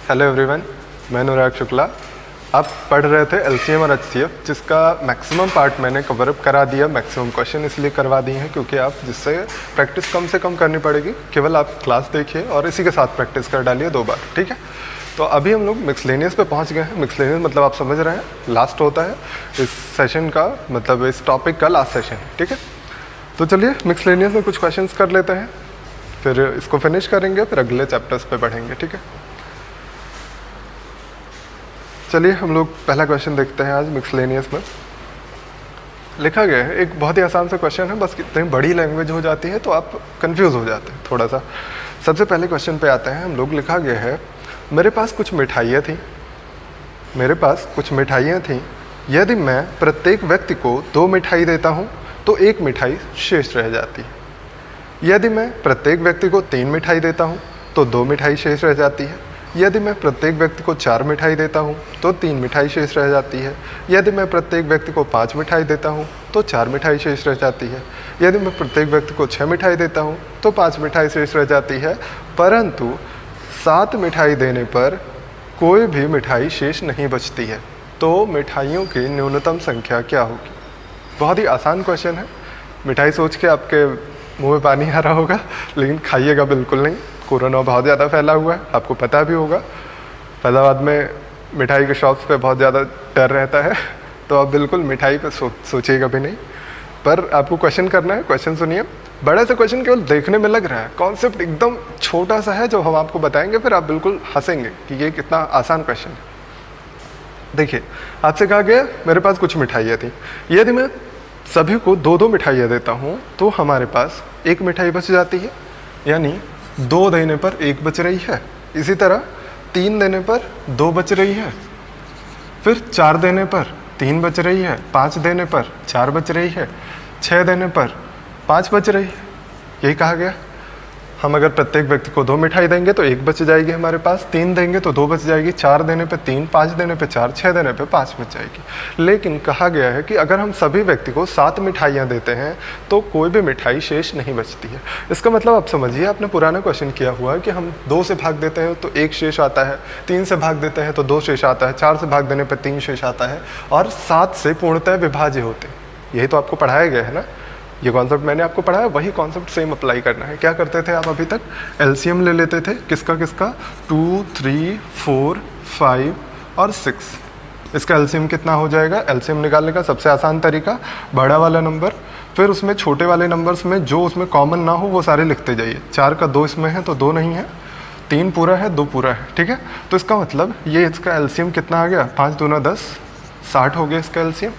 Hello everyone, मैं अनुराग शुक्ला। आप पढ़ रहे थे एलसीएम और एचसीएफ, जिसका मैक्सिमम पार्ट मैंने कवर अप करा दिया। मैक्सिमम क्वेश्चन इसलिए करवा दिए हैं क्योंकि आप जिससे प्रैक्टिस कम से कम करनी पड़ेगी। केवल आप क्लास देखिए और इसी के साथ प्रैक्टिस कर डालिए 2 बार, ठीक है। तो अभी हम लोग मिक्सलेनियस पे पहुंच गए हैं। मिक्सलेनियस मतलब आप समझ रहे हैं, लास्ट होता है इस सेशन का, मतलब इस टॉपिक का लास्ट सेशन, ठीक है। तो चलिए मिक्सलेनियस में कुछ क्वेश्चंस कर लेते हैं, फिर इसको फिनिश करेंगे, फिर अगले चैप्टर्स पे बढ़ेंगे, ठीक है। चलिए हम लोग पहला क्वेश्चन देखते हैं। आज मिक्सलेनियस में लिखा गया है, एक बहुत ही आसान सा क्वेश्चन है, बस इतनी बड़ी लैंग्वेज हो जाती है तो आप कंफ्यूज हो जाते हैं थोड़ा सा। सबसे पहले क्वेश्चन पे आते हैं हम लोग। लिखा गया है, मेरे पास कुछ मिठाइयाँ थीं। यदि मैं प्रत्येक व्यक्ति को 2 मिठाई देता हूँ तो 1 मिठाई शेष रह जाती है। यदि मैं प्रत्येक व्यक्ति को 3 मिठाई देता हूँ तो 2 मिठाई शेष रह जाती है। यदि मैं प्रत्येक व्यक्ति को 4 मिठाई देता हूँ तो 3 मिठाई शेष रह जाती है। यदि मैं प्रत्येक व्यक्ति को 5 मिठाई देता हूँ तो 4 मिठाई शेष रह जाती है। यदि मैं प्रत्येक व्यक्ति को 6 मिठाई देता हूँ तो 5 मिठाई शेष रह जाती है। परंतु 7 मिठाई देने पर कोई भी मिठाई शेष नहीं बचती है। तो मिठाइयों की न्यूनतम संख्या क्या होगी? बहुत ही आसान क्वेश्चन है। मिठाई सोच के आपके मुंह में पानी आ रहा होगा, लेकिन खाइएगा बिल्कुल नहीं। कोरोना बहुत ज़्यादा फैला हुआ है, आपको पता भी होगा। फैजाबाद में मिठाई के शॉप्स पे बहुत ज़्यादा डर रहता है, तो आप बिल्कुल मिठाई पे सोचिएगा भी नहीं। पर आपको क्वेश्चन करना है। क्वेश्चन सुनिए। बड़ा सा क्वेश्चन केवल देखने में लग रहा है, कॉन्सेप्ट एकदम छोटा सा है जो हम आपको बताएंगे, फिर आप बिल्कुल हंसेंगे कि ये कितना आसान क्वेश्चन है। देखिए, आपसे कहा गया मेरे पास कुछ मिठाइयाँ थी। यदि मैं सभी को 2-2 मिठाइयाँ देता हूँ तो हमारे पास 1 मिठाई बच जाती है, यानी 2 देने पर 1 बच रही है। इसी तरह 3 देने पर 2 बच रही है, फिर 4 देने पर 3 बच रही है, 5 देने पर 4 बच रही है, 6 देने पर 5 बच रही है। यही कहा गया। हम अगर प्रत्येक व्यक्ति को 2 मिठाई देंगे तो 1 बच जाएगी हमारे पास, 3 देंगे तो 2 बच जाएगी, 4 देने पे 3, 5 देने पे 4, 6 देने पे 5 बच जाएगी। लेकिन कहा गया है कि अगर हम सभी व्यक्ति को 7 मिठाइयाँ देते हैं तो कोई भी मिठाई शेष नहीं बचती है। इसका मतलब आप समझिए, आपने पुराना क्वेश्चन किया हुआ है कि हम 2 से भाग देते हैं तो 1 शेष आता है, 3 से भाग देते हैं तो 2 शेष आता है, 4 से भाग देने पर 3 शेष आता है, और 7 से पूर्णतः विभाज्य होते हैं। यही तो आपको पढ़ाया गया है ना। ये कॉन्सेप्ट मैंने आपको पढ़ाया, वही कॉन्सेप्ट सेम अप्लाई करना है। क्या करते थे आप अभी तक? एलसीएम ले लेते थे। किसका 2, 3, 4, 5 और 6। इसका एलसीएम कितना हो जाएगा? एलसीएम निकालने का सबसे आसान तरीका, बड़ा वाला नंबर, फिर उसमें छोटे वाले नंबर्स में जो उसमें कॉमन ना हो वो सारे लिखते जाइए। 4 का 2 इसमें है तो 2 नहीं है, 3 पूरा है, 2 पूरा है, ठीक है। तो इसका मतलब ये इसका एलसीएम कितना आ गया? 5 दूना 10, 60 हो गया इसका एलसीएम।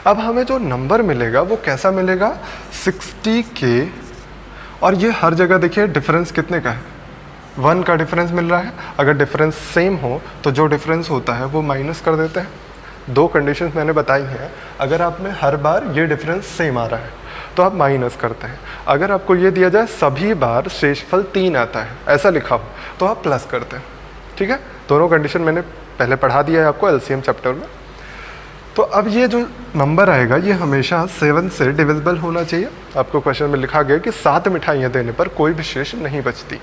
अब हमें जो नंबर मिलेगा वो कैसा मिलेगा? 60 के, और ये हर जगह देखिए डिफरेंस कितने का है? 1 का डिफरेंस मिल रहा है। अगर डिफरेंस सेम हो तो जो डिफरेंस होता है वो माइनस कर देते हैं। 2 कंडीशंस मैंने बताई हैं। अगर आप में हर बार ये डिफरेंस सेम आ रहा है तो आप माइनस करते हैं। अगर आपको ये दिया जाए सभी बार शेषफल 3 आता है, ऐसा लिखा हो, तो आप प्लस करते हैं, ठीक है। दोनों कंडीशन मैंने पहले पढ़ा दिया है आपको एलसीएम चैप्टर में। तो अब ये जो नंबर आएगा ये हमेशा 7 से डिविजिबल होना चाहिए। आपको क्वेश्चन में लिखा गया कि 7 मिठाइयाँ देने पर कोई भी शेष नहीं बचती।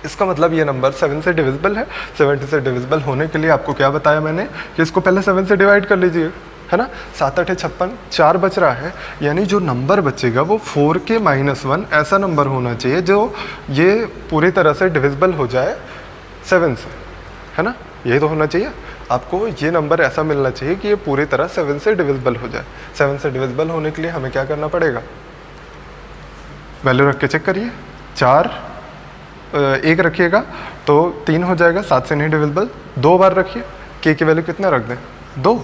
इसका मतलब ये नंबर 7 से डिविजिबल है। 70 से डिविजिबल होने के लिए आपको क्या बताया मैंने कि इसको पहले 7 से डिवाइड कर लीजिए, है ना। 7 8 56, 4 बच रहा है, यानी जो नंबर बचेगा वो 4 के -1 ऐसा नंबर होना चाहिए जो ये पूरी तरह से डिविजिबल हो जाए 7 से, है ना। यही तो होना चाहिए आपको। ये नंबर ऐसा मिलना चाहिए कि ये पूरी तरह 7 से डिविजिबल हो जाए। 7 से डिविजिबल होने के लिए हमें क्या करना पड़ेगा? वैल्यू रख के चेक करिए। 4 1 रखिएगा तो 3 हो जाएगा, 7 से नहीं डिविजिबल। 2 बार रखिए, के की वैल्यू कितना रख दें? 2।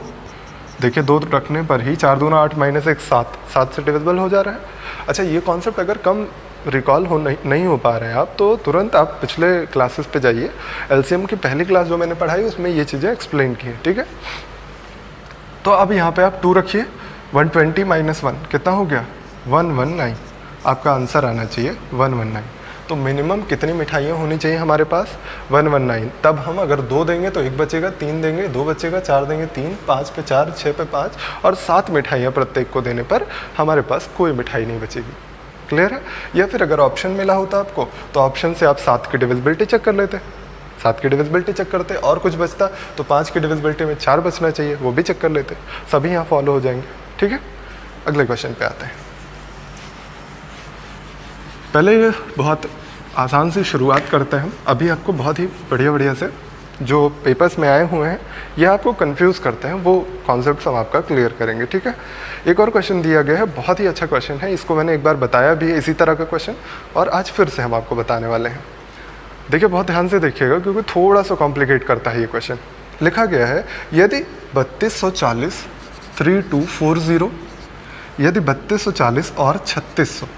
देखिए 2 रखने पर ही 4 दूना 8 -1 7, 7 से डिविजिबल हो जा रहा है। अच्छा, ये कॉन्सेप्ट अगर कम रिकॉल नहीं हो पा रहे हैं आप, तो तुरंत आप पिछले क्लासेस पे जाइए। एलसीएम की पहली क्लास जो मैंने पढ़ाई उसमें ये चीज़ें एक्सप्लेन की हैं, ठीक है। तो अब यहाँ पे आप 2 रखिए। 120 - 1 कितना हो गया? 119। आपका आंसर आना चाहिए 119। तो मिनिमम कितनी मिठाइयाँ होनी चाहिए हमारे पास? 119। तब हम अगर 2 देंगे तो 1 बचेगा, 3 देंगे 2 बचेगा, 4 देंगे 3, 5 पे 4, 6 पे 5, और 7 मिठाइयाँ प्रत्येक को देने पर हमारे पास कोई मिठाई नहीं बचेगी। क्लियर है? या फिर अगर ऑप्शन मिला होता आपको तो ऑप्शन से आप 7 की डिविजिबिलिटी चेक कर लेते, 7 की डिविजिबिलिटी चेक करते और कुछ बचता तो 5 की डिविजिबिलिटी में 4 बचना चाहिए, वो भी चेक कर लेते। सभी यहाँ फॉलो हो जाएंगे। ठीक है, अगले क्वेश्चन पे आते हैं। पहले ये बहुत आसान सी शुरुआत करते हैं हम। अभी आपको बहुत ही बढ़िया से जो पेपर्स में आए हुए हैं ये आपको कंफ्यूज करते हैं, वो कॉन्सेप्ट हम आपका क्लियर करेंगे। ठीक है, एक और क्वेश्चन दिया गया है, बहुत ही अच्छा क्वेश्चन है। इसको मैंने एक बार बताया भी इसी तरह का क्वेश्चन, और आज फिर से हम आपको बताने वाले हैं। देखिए, बहुत ध्यान से देखिएगा क्योंकि थोड़ा सा कॉम्प्लिकेट करता है ये क्वेश्चन। लिखा गया है यदि 3240 3240, यदि 3240 और 3600,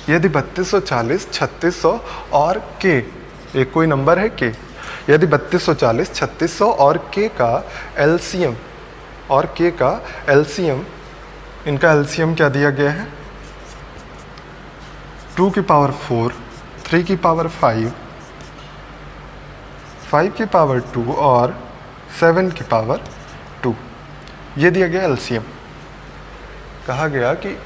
यदि 3240 3600 और के, एक कोई नंबर है के, यदि 3240 3600 और के का एलसीएम, और के का एलसीएम, इनका एलसीएम क्या दिया गया है 2 की पावर 4, 3 की पावर 5, 5 की पावर 2 और 7 की पावर 2, ये दिया गया एलसीएम। कहा गया कि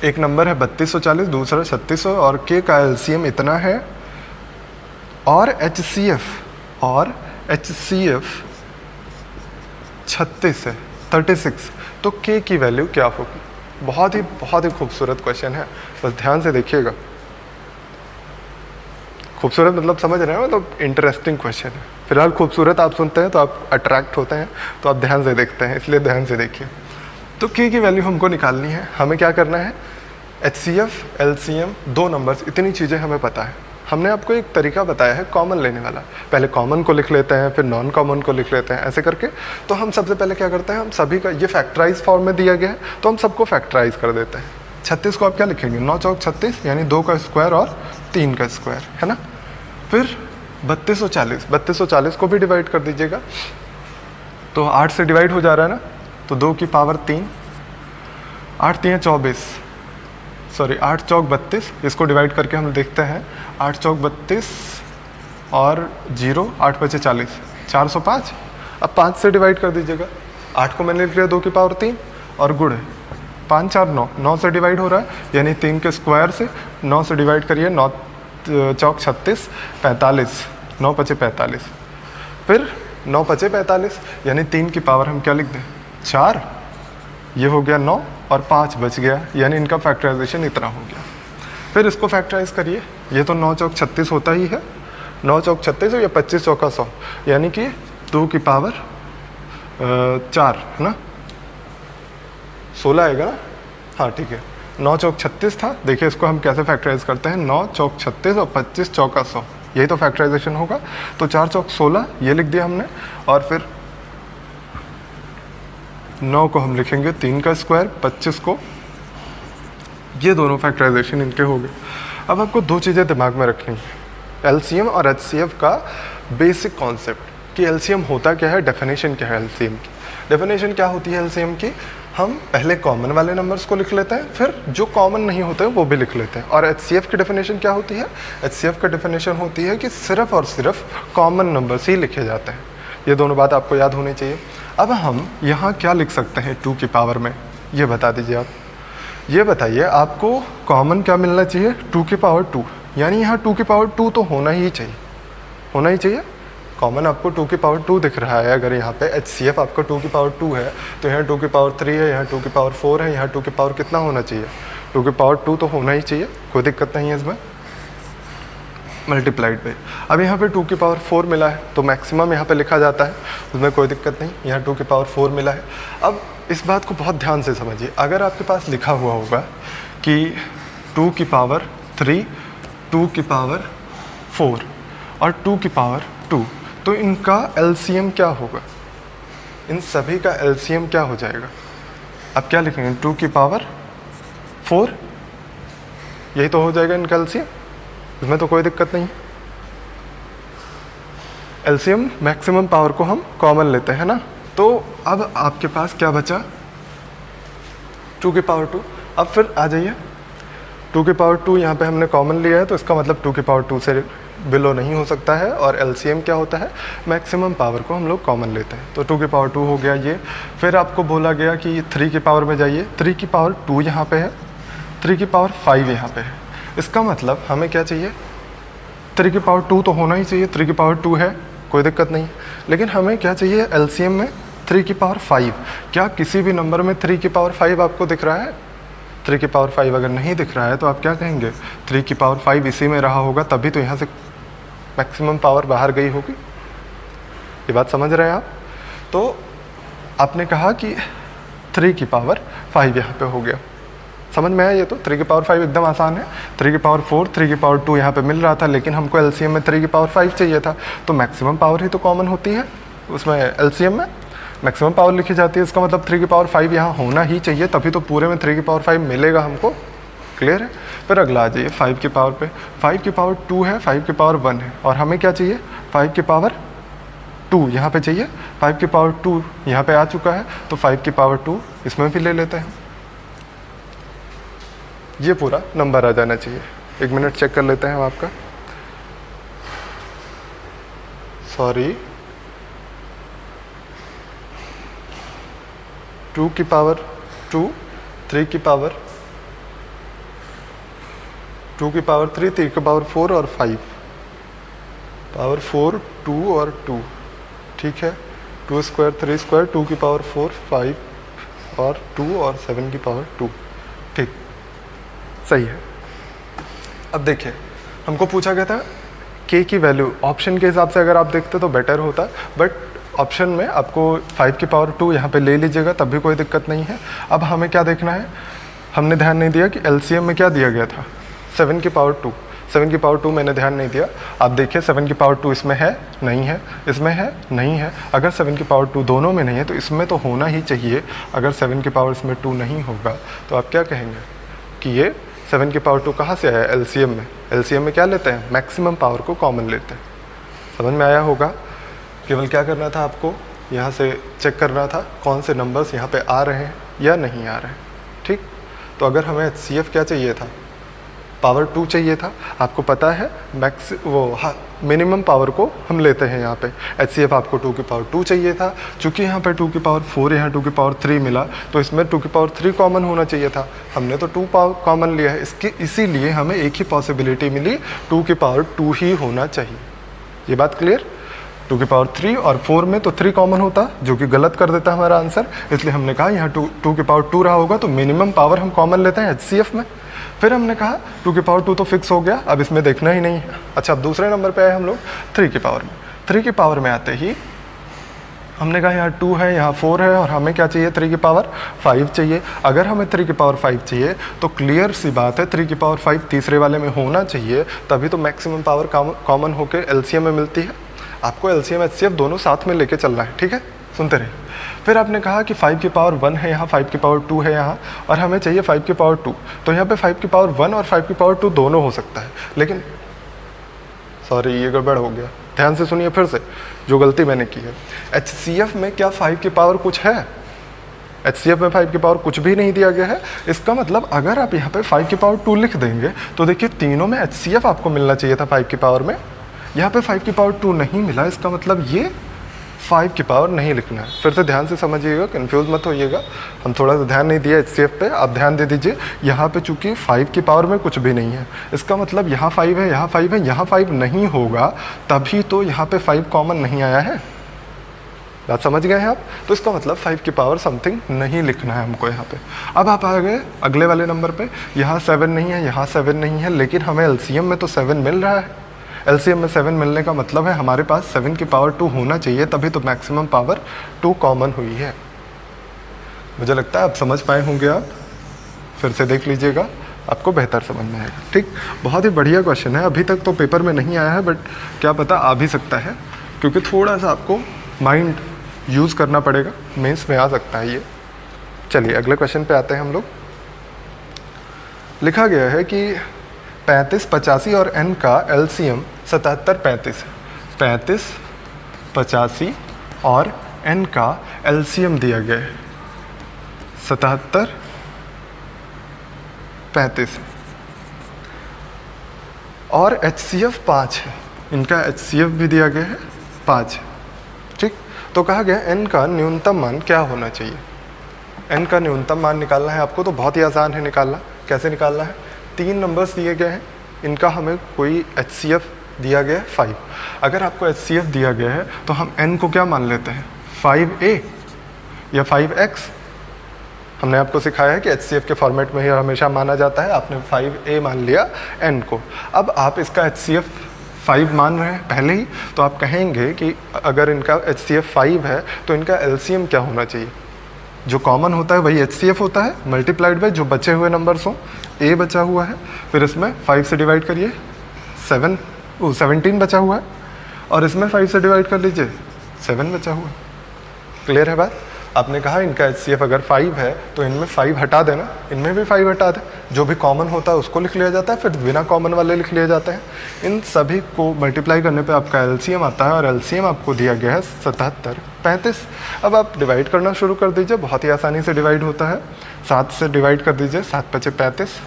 एक नंबर है 3240, दूसरा 3600 और के का एलसीएम इतना है, और HCF 36 है, 36, तो के की वैल्यू क्या होगी। बहुत ही खूबसूरत क्वेश्चन है, बस ध्यान से देखिएगा। खूबसूरत मतलब समझ रहे हैं, मतलब इंटरेस्टिंग क्वेश्चन है। फिलहाल खूबसूरत आप सुनते हैं तो आप अट्रैक्ट होते हैं, तो आप ध्यान से देखते हैं, इसलिए ध्यान से देखिए। तो के की वैल्यू हमको निकालनी है। हमें क्या करना है, HCF, LCM, 2 नंबर्स, इतनी चीज़ें हमें पता है। हमने आपको एक तरीका बताया है कॉमन लेने वाला। पहले कॉमन को लिख लेते हैं, फिर नॉन कॉमन को लिख लेते हैं, ऐसे करके। तो हम सबसे पहले क्या करते हैं, हम सभी का, ये फैक्टराइज फॉर्म में दिया गया है तो हम सबको फैक्टराइज कर देते हैं। 36 को आप क्या लिखेंगे, 9 चौक 36, यानी 2 का स्क्वायर और 3 का स्क्वायर, है ना। फिर 3240 को भी डिवाइड कर दीजिएगा, तो 8 से डिवाइड हो जा रहा है ना, तो 2 की पावर 3, 8 3 24, सॉरी 8 चौक 32, इसको डिवाइड करके हम देखते हैं, 8 चौक 32 और 0, 8 बचे 40, 405। अब 5 से डिवाइड कर दीजिएगा, 8 को मैंने लिख लिया 2 की पावर 3 और गुण है 5 4 9, 9 से डिवाइड हो रहा है, यानी 3 के स्क्वायर से 9 से डिवाइड करिए, 9 चौक 36, 45, 9 बचे 45, फिर 9 बचे 45, यानी 3 की पावर हम क्या लिख दें 4, ये हो गया 9 और 5 बच गया, यानी इनका फैक्टराइजेशन इतना हो गया। फिर इसको फैक्टराइज करिए, ये तो 9 चौक 36 होता ही है, 9 चौक 36 या 25 चौका 100, यानी कि 2 की पावर 4, है ना, 16 आएगा ना, हाँ ठीक है। 9 चौक 36 था, देखिए इसको हम कैसे फैक्टराइज करते हैं, 9 चौक 36 और 25 चौका 100, यही तो फैक्टराइजेशन होगा। तो 4 चौक 16 ये लिख दिया हमने, और फिर 9 को हम लिखेंगे 3 का स्क्वायर, 25 को, ये दोनों फैक्टराइजेशन इनके हो गए। अब आपको 2 चीज़ें दिमाग में रखनी है, एलसीएम और एचसीएफ का बेसिक कॉन्सेप्ट, कि एलसीएम होता क्या है, डेफिनेशन क्या है एलसीएम की। डेफिनेशन क्या होती है एलसीएम की, हम पहले कॉमन वाले नंबर्स को लिख लेते हैं, फिर जो कॉमन नहीं होते वो भी लिख लेते हैं। और एचसीएफ की डेफिनेशन क्या होती है, एचसीएफ का डेफिनेशन होती है कि सिर्फ और सिर्फ कॉमन नंबर्स ही लिखे जाते हैं। ये दोनों बात आपको याद होनी चाहिए। अब हम यहाँ क्या लिख सकते हैं 2 की पावर में, ये बता दीजिए आप। ये बताइए आपको कॉमन क्या मिलना चाहिए, 2 की पावर 2, यानी यहाँ 2 की पावर 2 तो होना ही चाहिए, होना ही चाहिए। कॉमन आपको 2 की पावर 2 दिख रहा है, अगर यहाँ पे HCF आपका 2 की पावर 2 है, तो यहाँ 2 की पावर 3 है, यहाँ 2 की पावर 4 है, यहाँ 2 की पावर कितना होना चाहिए, 2 की पावर 2 तो होना ही चाहिए, कोई दिक्कत नहीं है इसमें, मल्टीप्लाइड पे। अब यहाँ पे 2 की पावर 4 मिला है, तो मैक्सिमम यहाँ पे लिखा जाता है, उसमें कोई दिक्कत नहीं, यहाँ 2 की पावर 4 मिला है। अब इस बात को बहुत ध्यान से समझिए, अगर आपके पास लिखा हुआ होगा कि 2 की पावर 3, 2 की पावर 4 और 2 की पावर 2, तो इनका एलसीएम क्या होगा, इन सभी का एलसीएम क्या हो जाएगा। अब क्या लिखेंगे, 2 की पावर 4, यही तो हो जाएगा इनका एलसीएम, इसमें तो कोई दिक्कत नहीं। एलसीएम मैक्सिमम पावर को हम कॉमन लेते हैं ना, तो अब आपके पास क्या बचा, 2 की पावर 2। अब फिर आ जाइए, 2 की पावर 2 यहाँ पे हमने कॉमन लिया है, तो इसका मतलब 2 की पावर 2 से बिलो नहीं हो सकता है, और एलसीएम क्या होता है, मैक्सिमम पावर को हम लोग कॉमन लेते हैं, तो 2 की पावर 2 हो गया ये। फिर आपको बोला गया कि 3 की पावर में जाइए, 3 की पावर 2 यहाँ पे है, 3 की पावर 5 यहाँ पे है, इसका मतलब हमें क्या चाहिए, 3 की पावर 2 तो होना ही चाहिए, 3 की पावर 2 है, कोई दिक्कत नहीं। लेकिन हमें क्या चाहिए एलसीएम में 3 की पावर 5। क्या किसी भी नंबर में 3 की पावर 5 आपको दिख रहा है? 3 की पावर 5 अगर नहीं दिख रहा है तो आप क्या कहेंगे? 3 की पावर 5 इसी में रहा होगा, तभी तो यहाँ से मैक्सिमम पावर बाहर गई होगी। ये बात समझ रहे हैं आप? तो आपने कहा कि 3 की पावर 5 यहाँ पे हो गया, समझ में आया? ये तो 3 की पावर 5 एकदम आसान है। 3 की पावर 4, 3 की पावर 2 यहाँ पे मिल रहा था, लेकिन हमको एलसीएम में 3 की पावर 5 चाहिए था, तो मैक्सिमम पावर ही तो कॉमन होती है उसमें, एलसीएम में मैक्सिमम पावर लिखी जाती है। इसका मतलब 3 की पावर 5 यहाँ होना ही चाहिए, तभी तो पूरे में 3 की पावर 5 मिलेगा हमको। क्लियर है? फिर अगला आ जाइए 5 की पावर पे। 5 की पावर 2 है, 5 की पावर 1 है, और हमें क्या चाहिए? 5 की पावर 2 यहाँ पे चाहिए। 5 की पावर 2 यहाँ पे आ चुका है, तो 5 की पावर 2 इसमें भी ले लेते हैं। ये पूरा नंबर आ जाना चाहिए। 1 मिनट चेक कर लेते हैं हम आपका। सॉरी, 2 की पावर 2, 3 की पावर 2 की पावर 3, 3 की पावर 4 और 5, पावर 4, 2 और 2, ठीक है। 2 स्क्वायर 3 स्क्वायर, 2 की पावर 4, 5 और 2 और 7 की पावर 2, ठीक, सही है। अब देखिए हमको पूछा गया था k की वैल्यू, ऑप्शन के हिसाब से अगर आप देखते तो बेटर होता, बट ऑप्शन में आपको 5 की पावर 2 यहाँ पे ले लीजिएगा, तब भी कोई दिक्कत नहीं है। अब हमें क्या देखना है, हमने ध्यान नहीं दिया कि एलसीएम में क्या दिया गया था, 7 की पावर 2। 7 की पावर 2 मैंने ध्यान नहीं दिया। आप देखिए 7 की पावर 2 इसमें है, नहीं है, इसमें है, नहीं है। अगर 7 की पावर 2 दोनों में नहीं है तो इसमें तो होना ही चाहिए। अगर 7 की पावर इसमें 2 नहीं होगा तो आप क्या कहेंगे कि ये 7 की पावर 2 कहाँ से आया? एलसीएम में। एलसीएम में क्या लेते हैं? मैक्सिमम पावर को कॉमन लेते हैं। समझ में आया होगा? केवल क्या करना था आपको, यहाँ से चेक करना था कौन से नंबर्स यहाँ पे आ रहे हैं या नहीं आ रहे हैं, ठीक। तो अगर हमें एचसीएफ क्या चाहिए था? पावर 2 चाहिए था। आपको पता है मैक्स मिनिमम पावर को हम लेते हैं यहाँ पे। एचसीएफ आपको 2 की पावर 2 चाहिए था। चूँकि यहाँ पे 2 की पावर 4, यहाँ 2 की पावर 3 मिला, तो इसमें 2 की पावर 3 कॉमन होना चाहिए था। हमने तो 2 पावर कॉमन लिया है, इसीलिए हमें एक ही पॉसिबिलिटी मिली, 2 की पावर 2 ही होना चाहिए। ये बात क्लियर? 2 की पावर 3 और 4 में तो 3 कॉमन होता, जो कि गलत कर देता हमारा आंसर। इसलिए हमने कहा यहाँ 2 की पावर 2 रहा होगा, तो मिनिमम पावर हम कॉमन लेते हैं एचसीएफ में। फिर हमने कहा 2 की पावर 2 तो फिक्स हो गया, अब इसमें देखना ही नहीं है। अच्छा, अब दूसरे नंबर पे आए हम लोग 3 की पावर में। 3 की पावर में आते ही हमने कहा यहाँ 2 है, यहाँ 4 है, और हमें क्या चाहिए? 3 की पावर 5 चाहिए। अगर हमें 3 की पावर 5 चाहिए तो क्लियर सी बात है 3 की पावर 5 तीसरे वाले में होना चाहिए, तभी तो मैक्सिमम पावर कॉमन होकर एलसीएम में मिलती है। आपको एलसीएम एचसीएफ दोनों साथ में लेके चलना है, ठीक है? सुनते रहिए। फिर आपने कहा कि 5 की पावर 1 है यहाँ, 5 की पावर 2 है यहाँ, और हमें चाहिए 5 की पावर 2। तो यहाँ पे 5 की पावर 1 और 5 की पावर 2 दोनों हो सकता है, लेकिन सॉरी ये गड़बड़ हो गया। ध्यान से सुनिए फिर से जो गलती मैंने की है। एचसीएफ में क्या 5 की पावर कुछ है? एचसीएफ में 5 की पावर कुछ भी नहीं दिया गया है। इसका मतलब अगर आप यहाँ पे 5 की पावर 2 लिख देंगे तो देखिए तीनों में एचसीएफ आपको मिलना चाहिए था 5 की पावर में। यहाँ पे 5 की पावर 2 नहीं मिला, इसका मतलब ये 5 की पावर नहीं लिखना है। फिर से ध्यान से समझिएगा, कंफ्यूज मत होइएगा। हम थोड़ा सा ध्यान नहीं दिया एचसीएफ पे, आप ध्यान दे दीजिए। यहाँ पे चूंकि 5 की पावर में कुछ भी नहीं है, इसका मतलब यहाँ 5 है, यहाँ 5 है, यहाँ 5 नहीं होगा, तभी तो यहाँ पे 5 कॉमन नहीं आया है। बात समझ गए हैं आप? तो इसका मतलब 5 की पावर समथिंग नहीं लिखना है हमको यहाँ पे। अब आप आ गए अगले वाले नंबर पे। यहाँ 7 नहीं है, यहाँ 7 नहीं है, लेकिन हमें एलसीएम में तो 7 मिल रहा है। एलसीएम में 7 मिलने का मतलब है हमारे पास 7 की पावर 2 होना चाहिए, तभी तो मैक्सिमम पावर 2 कॉमन हुई है। मुझे लगता है आप समझ पाए होंगे। आप फिर से देख लीजिएगा, आपको बेहतर समझ में आएगा, ठीक। बहुत ही बढ़िया क्वेश्चन है। अभी तक तो पेपर में नहीं आया है, बट क्या पता आ भी सकता है, क्योंकि थोड़ा सा आपको माइंड यूज़ करना पड़ेगा। मेंस में आ सकता है ये। चलिए अगले क्वेश्चन पे आते हैं हम लोग। लिखा गया है कि 35, 85 और n का एलसीएम 77, 35 है। 35, 85 और n का एलसीएम दिया गया है 77, 35 और एचसीएफ 5 है। इनका एचसीएफ भी दिया गया है 5 है, ठीक। तो कहा गया n का न्यूनतम मान क्या होना चाहिए? n का न्यूनतम मान निकालना है आपको, तो बहुत ही आसान है निकालना। कैसे निकालना है? 3 नंबर्स दिए गए हैं, इनका हमें कोई एचसीएफ दिया गया है 5। अगर आपको HCF दिया गया है तो हम n को क्या मान लेते हैं, 5a या 5x। हमने आपको सिखाया है कि HCF के फॉर्मेट में ही हमेशा माना जाता है, आपने 5a मान लिया n को। अब आप इसका HCF 5 मान रहे हैं पहले ही, तो आप कहेंगे कि अगर इनका HCF 5 है तो इनका LCM क्या होना चाहिए। जो कॉमन होता है वही HCF होता है, मल्टीप्लाइड बाय जो बचे हुए नंबर्स हों। a बचा हुआ है, फिर इसमें 5 से डिवाइड करिए, 17 बचा हुआ है, और इसमें 5 से डिवाइड कर लीजिए, 7 बचा हुआ है। क्लियर है बात। आपने कहा इनका HCF अगर 5 है तो इनमें 5 हटा देना, इनमें भी 5 हटा दें, जो भी कॉमन होता है उसको लिख लिया जाता है, फिर बिना कॉमन वाले लिख लिए जाते हैं। इन सभी को मल्टीप्लाई करने पे आपका LCM आता है, और LCM आपको दिया गया है 77 35। अब आप डिवाइड करना शुरू कर दीजिए, बहुत ही आसानी से डिवाइड होता है। 7 से डिवाइड कर दीजिए, 7 5 35,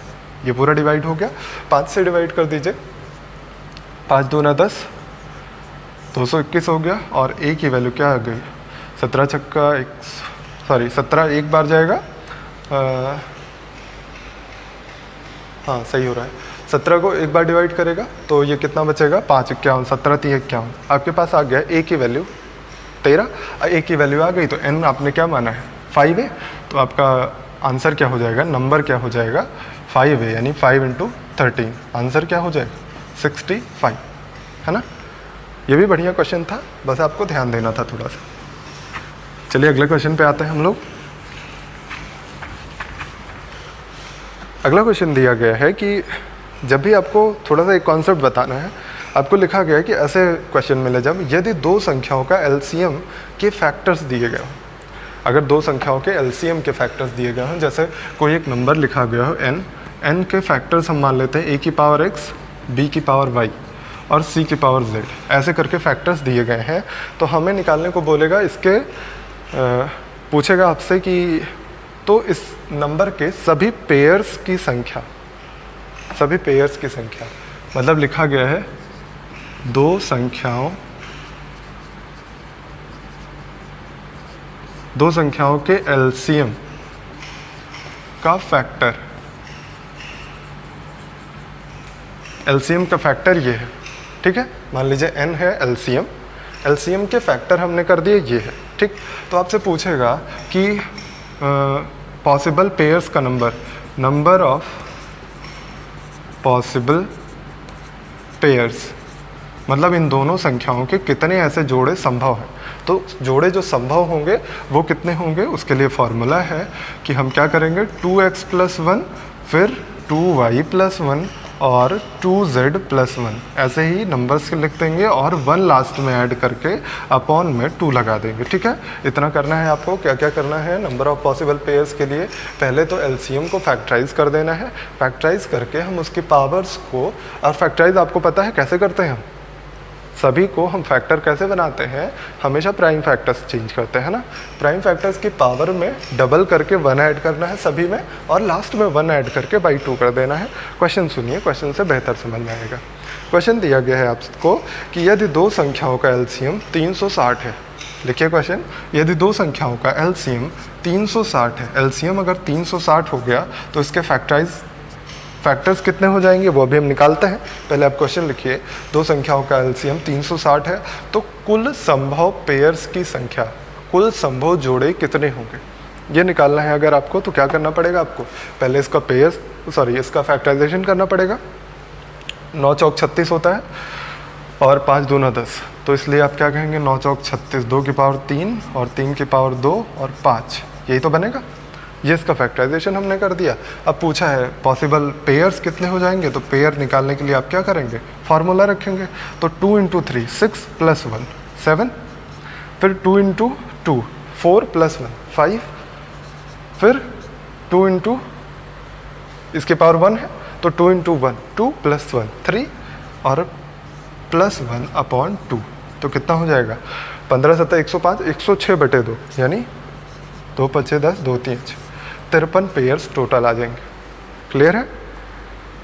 ये पूरा डिवाइड हो गया। 5 से डिवाइड कर दीजिए, 5 दूना 10, 221 हो गया, और a की वैल्यू क्या आ गई, 17 छक्का 17 एक बार जाएगा, हाँ सही हो रहा है। 17 को एक बार डिवाइड करेगा तो ये कितना बचेगा, 5 51, 17 3 51। आपके पास आ गया a की वैल्यू 13, a की वैल्यू आ गई तो n आपने क्या माना है, 5 है, तो आपका आंसर क्या हो जाएगा, नंबर क्या हो जाएगा, 5 है, यानी 5 × 13, आंसर क्या हो जाएगा, 65, है ना। ये भी बढ़िया क्वेश्चन था, बस आपको ध्यान देना था थोड़ा सा। चलिए अगले क्वेश्चन पे आते हैं हम लोग। अगला क्वेश्चन दिया गया है कि जब भी आपको थोड़ा सा एक कॉन्सेप्ट बताना है, आपको लिखा गया है कि ऐसे क्वेश्चन मिले जब यदि दो संख्याओं का LCM के फैक्टर्स दिए गए हों। अगर दो संख्याओं के LCM के फैक्टर्स दिए गए हों, जैसे कोई एक नंबर लिखा गया हो n के फैक्टर्स हम मान लेते हैं a की पावर x, b की पावर y और c की पावर z, ऐसे करके फैक्टर्स दिए गए हैं। तो हमें निकालने को बोलेगा, इसके पूछेगा आपसे कि तो इस नंबर के सभी पेयर्स की संख्या, सभी पेयर्स की संख्या, मतलब लिखा गया है दो संख्याओं के LCM का फैक्टर, LCM का फैक्टर ये है, ठीक है। मान लीजिए n है LCM के फैक्टर हमने कर दिए ये है, ठीक। तो आपसे पूछेगा कि पॉसिबल पेयर्स का नंबर ऑफ पॉसिबल पेयर्स, मतलब इन दोनों संख्याओं के कितने ऐसे जोड़े संभव हैं। तो जोड़े जो संभव होंगे वो कितने होंगे, उसके लिए फॉर्मूला है कि हम क्या करेंगे, 2x + 1, फिर 2y + 1 और 2z + 1, ऐसे ही नंबर्स लिख देंगे और 1 लास्ट में ऐड करके अपॉन में 2 लगा देंगे, ठीक है। इतना करना है आपको। क्या क्या करना है, नंबर ऑफ पॉसिबल पेयर्स के लिए पहले तो LCM को फैक्टराइज कर देना है, फैक्टराइज करके हम उसकी पावर्स को, और फैक्टराइज आपको पता है कैसे करते हैं, हम सभी को हम फैक्टर कैसे बनाते हैं, हमेशा प्राइम फैक्टर्स चेंज करते हैं ना। प्राइम फैक्टर्स की पावर में डबल करके 1 ऐड करना है सभी में, और लास्ट में 1 ऐड करके बाई 2 कर देना है। क्वेश्चन सुनिए, क्वेश्चन से बेहतर समझ में आएगा। क्वेश्चन दिया गया है आपको कि यदि दो संख्याओं का LCM 360 है, लिखिए क्वेश्चन, यदि दो संख्याओं का LCM 360 है, LCM अगर 360 हो गया तो इसके फैक्टर्स कितने हो जाएंगे वो अभी हम निकालते हैं। पहले आप क्वेश्चन लिखिए, दो संख्याओं का LCM 360 है तो कुल संभव पेयर्स की संख्या, कुल संभव जोड़े कितने होंगे, ये निकालना है अगर आपको। तो क्या करना पड़ेगा आपको, पहले इसका फैक्टराइजेशन करना पड़ेगा। 9 चौक 36 होता है और 5 दूना 10, तो इसलिए आप क्या कहेंगे, 9 चौक 36, 2 की पावर 3 और 3 की पावर 2 और 5, यही तो बनेगा। ये इसका फैक्टराइजेशन हमने कर दिया। अब पूछा है पॉसिबल पेयर्स कितने हो जाएंगे, तो पेयर निकालने के लिए आप क्या करेंगे, फार्मूला रखेंगे। तो 2 × 3 6 + 1 7, फिर 2 × 2 4 + 1 5, फिर 2 × इसके पावर 1 है तो 2 × 1 2 + 1 3 और +1 अपॉन 2, तो कितना हो जाएगा, 15 7 105, 106/2, यानी 2 5 10 2 3 53 पेयर्स टोटल आ जाएंगे। क्लियर है।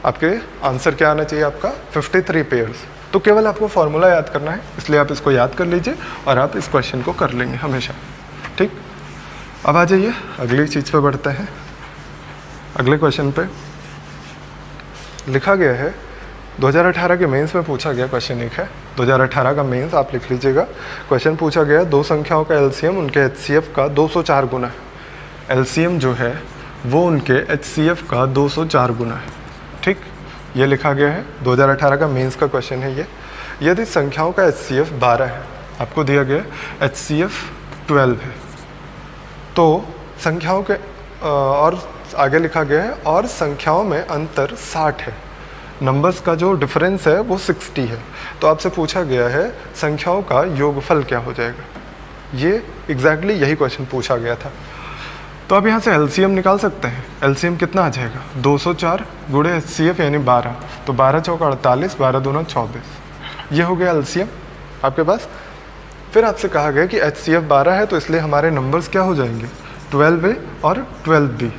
आपके आंसर क्या आना चाहिए आपका, 53 पेयर्स। तो केवल आपको फॉर्मूला याद करना है, इसलिए आप इसको याद कर लीजिए और आप इस क्वेश्चन को कर लेंगे हमेशा, ठीक। अब आ जाइए अगली चीज़ पे बढ़ते हैं। अगले क्वेश्चन पे लिखा गया है 2018 के मेंस में पूछा गया क्वेश्चन एक है, 2018 का मेंस आप लिख लीजिएगा। क्वेश्चन पूछा गया दो संख्याओं का एलसीएम उनके एचसीएफ का 204 गुना है। एलसीएम जो है वो उनके एचसीएफ का 204 गुना है। ठीक, ये लिखा गया है, 2018 का मेंस का क्वेश्चन है ये। यदि संख्याओं का एचसीएफ 12 है, आपको दिया गया एचसीएफ 12 है, तो संख्याओं के और आगे लिखा गया है और संख्याओं में अंतर 60 है। नंबर्स का जो डिफरेंस है वो 60 है। तो आपसे पूछा गया है संख्याओं का योगफल क्या हो जाएगा। ये एग्जैक्टली यही क्वेश्चन पूछा गया था। तो अब यहाँ से एलसीएम निकाल सकते हैं। एलसीएम कितना आ जाएगा, 204 गुणे एचसीएफ यानी 12, तो 12 चौका 48, 12 दूना 24, ये हो गया एलसीएम आपके पास। फिर आपसे कहा गया कि एचसीएफ 12 है, तो इसलिए हमारे नंबर्स क्या हो जाएंगे, 12A और 12B,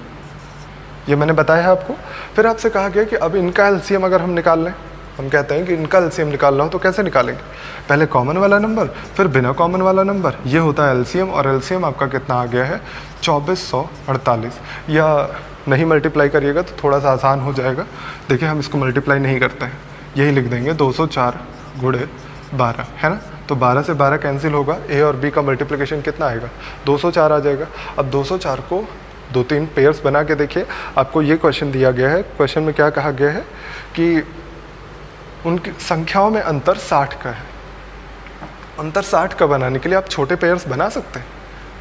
ये मैंने बताया है आपको। फिर आपसे कहा गया कि अब इनका एलसीएम अगर हम निकाल लें, हम कहते हैं कि इनका एलसीएम निकालना हो तो कैसे निकालेंगे, पहले कॉमन वाला नंबर फिर बिना कॉमन वाला नंबर, ये होता है एलसीएम। और एलसीएम आपका कितना आ गया है, 2448। या नहीं मल्टीप्लाई करिएगा तो थोड़ा सा आसान हो जाएगा। देखिए हम इसको मल्टीप्लाई नहीं करते हैं, यही लिख देंगे 204 गुणे 12, है ना। तो 12 से 12 कैंसिल होगा, ए और बी का मल्टीप्लिकेशन कितना आएगा, 204 आ जाएगा। अब 204 को 2-3 पेयर्स बना के देखिए, आपको ये क्वेश्चन दिया गया है। क्वेश्चन में क्या कहा गया है कि उनकी संख्याओं में अंतर 60 का है। अंतर 60 का बनाने के लिए आप छोटे पेयर्स बना सकते हैं,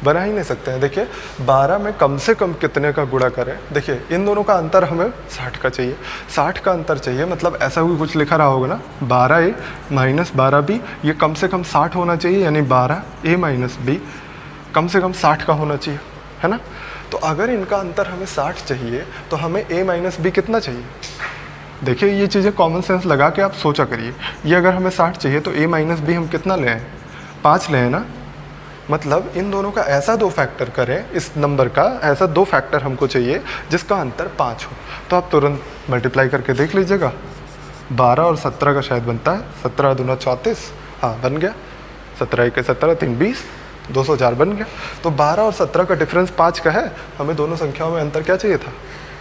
बना ही नहीं सकते हैं। देखिए 12 में कम से कम कितने का गुणा करें, देखिए इन दोनों का अंतर हमें 60 का चाहिए, 60 का अंतर चाहिए, मतलब ऐसा भी कुछ लिखा रहा होगा ना, 12A माइनस 12B, ये कम से कम 60 होना चाहिए, यानी 12A माइनस B कम से कम 60 का होना चाहिए, है ना। तो अगर इनका अंतर हमें 60 चाहिए तो हमें A माइनस B कितना चाहिए। देखिए ये चीज़ें कॉमन सेंस लगा के आप सोचा करिए। ये अगर हमें 60 चाहिए तो A माइनस B हम कितना ले आए, 5 ले आए ना। मतलब इन दोनों का ऐसा 2 फैक्टर करें, इस नंबर का ऐसा 2 फैक्टर हमको चाहिए जिसका अंतर 5 हो। तो आप तुरंत मल्टीप्लाई करके देख लीजिएगा, 12 और 17 का शायद बनता है, 17 दूना 34, हाँ बन गया, 17 1 17 3 20, 204 बन गया। तो 12 और 17 का डिफरेंस 5 का है, हमें दोनों संख्याओं में अंतर क्या चाहिए था,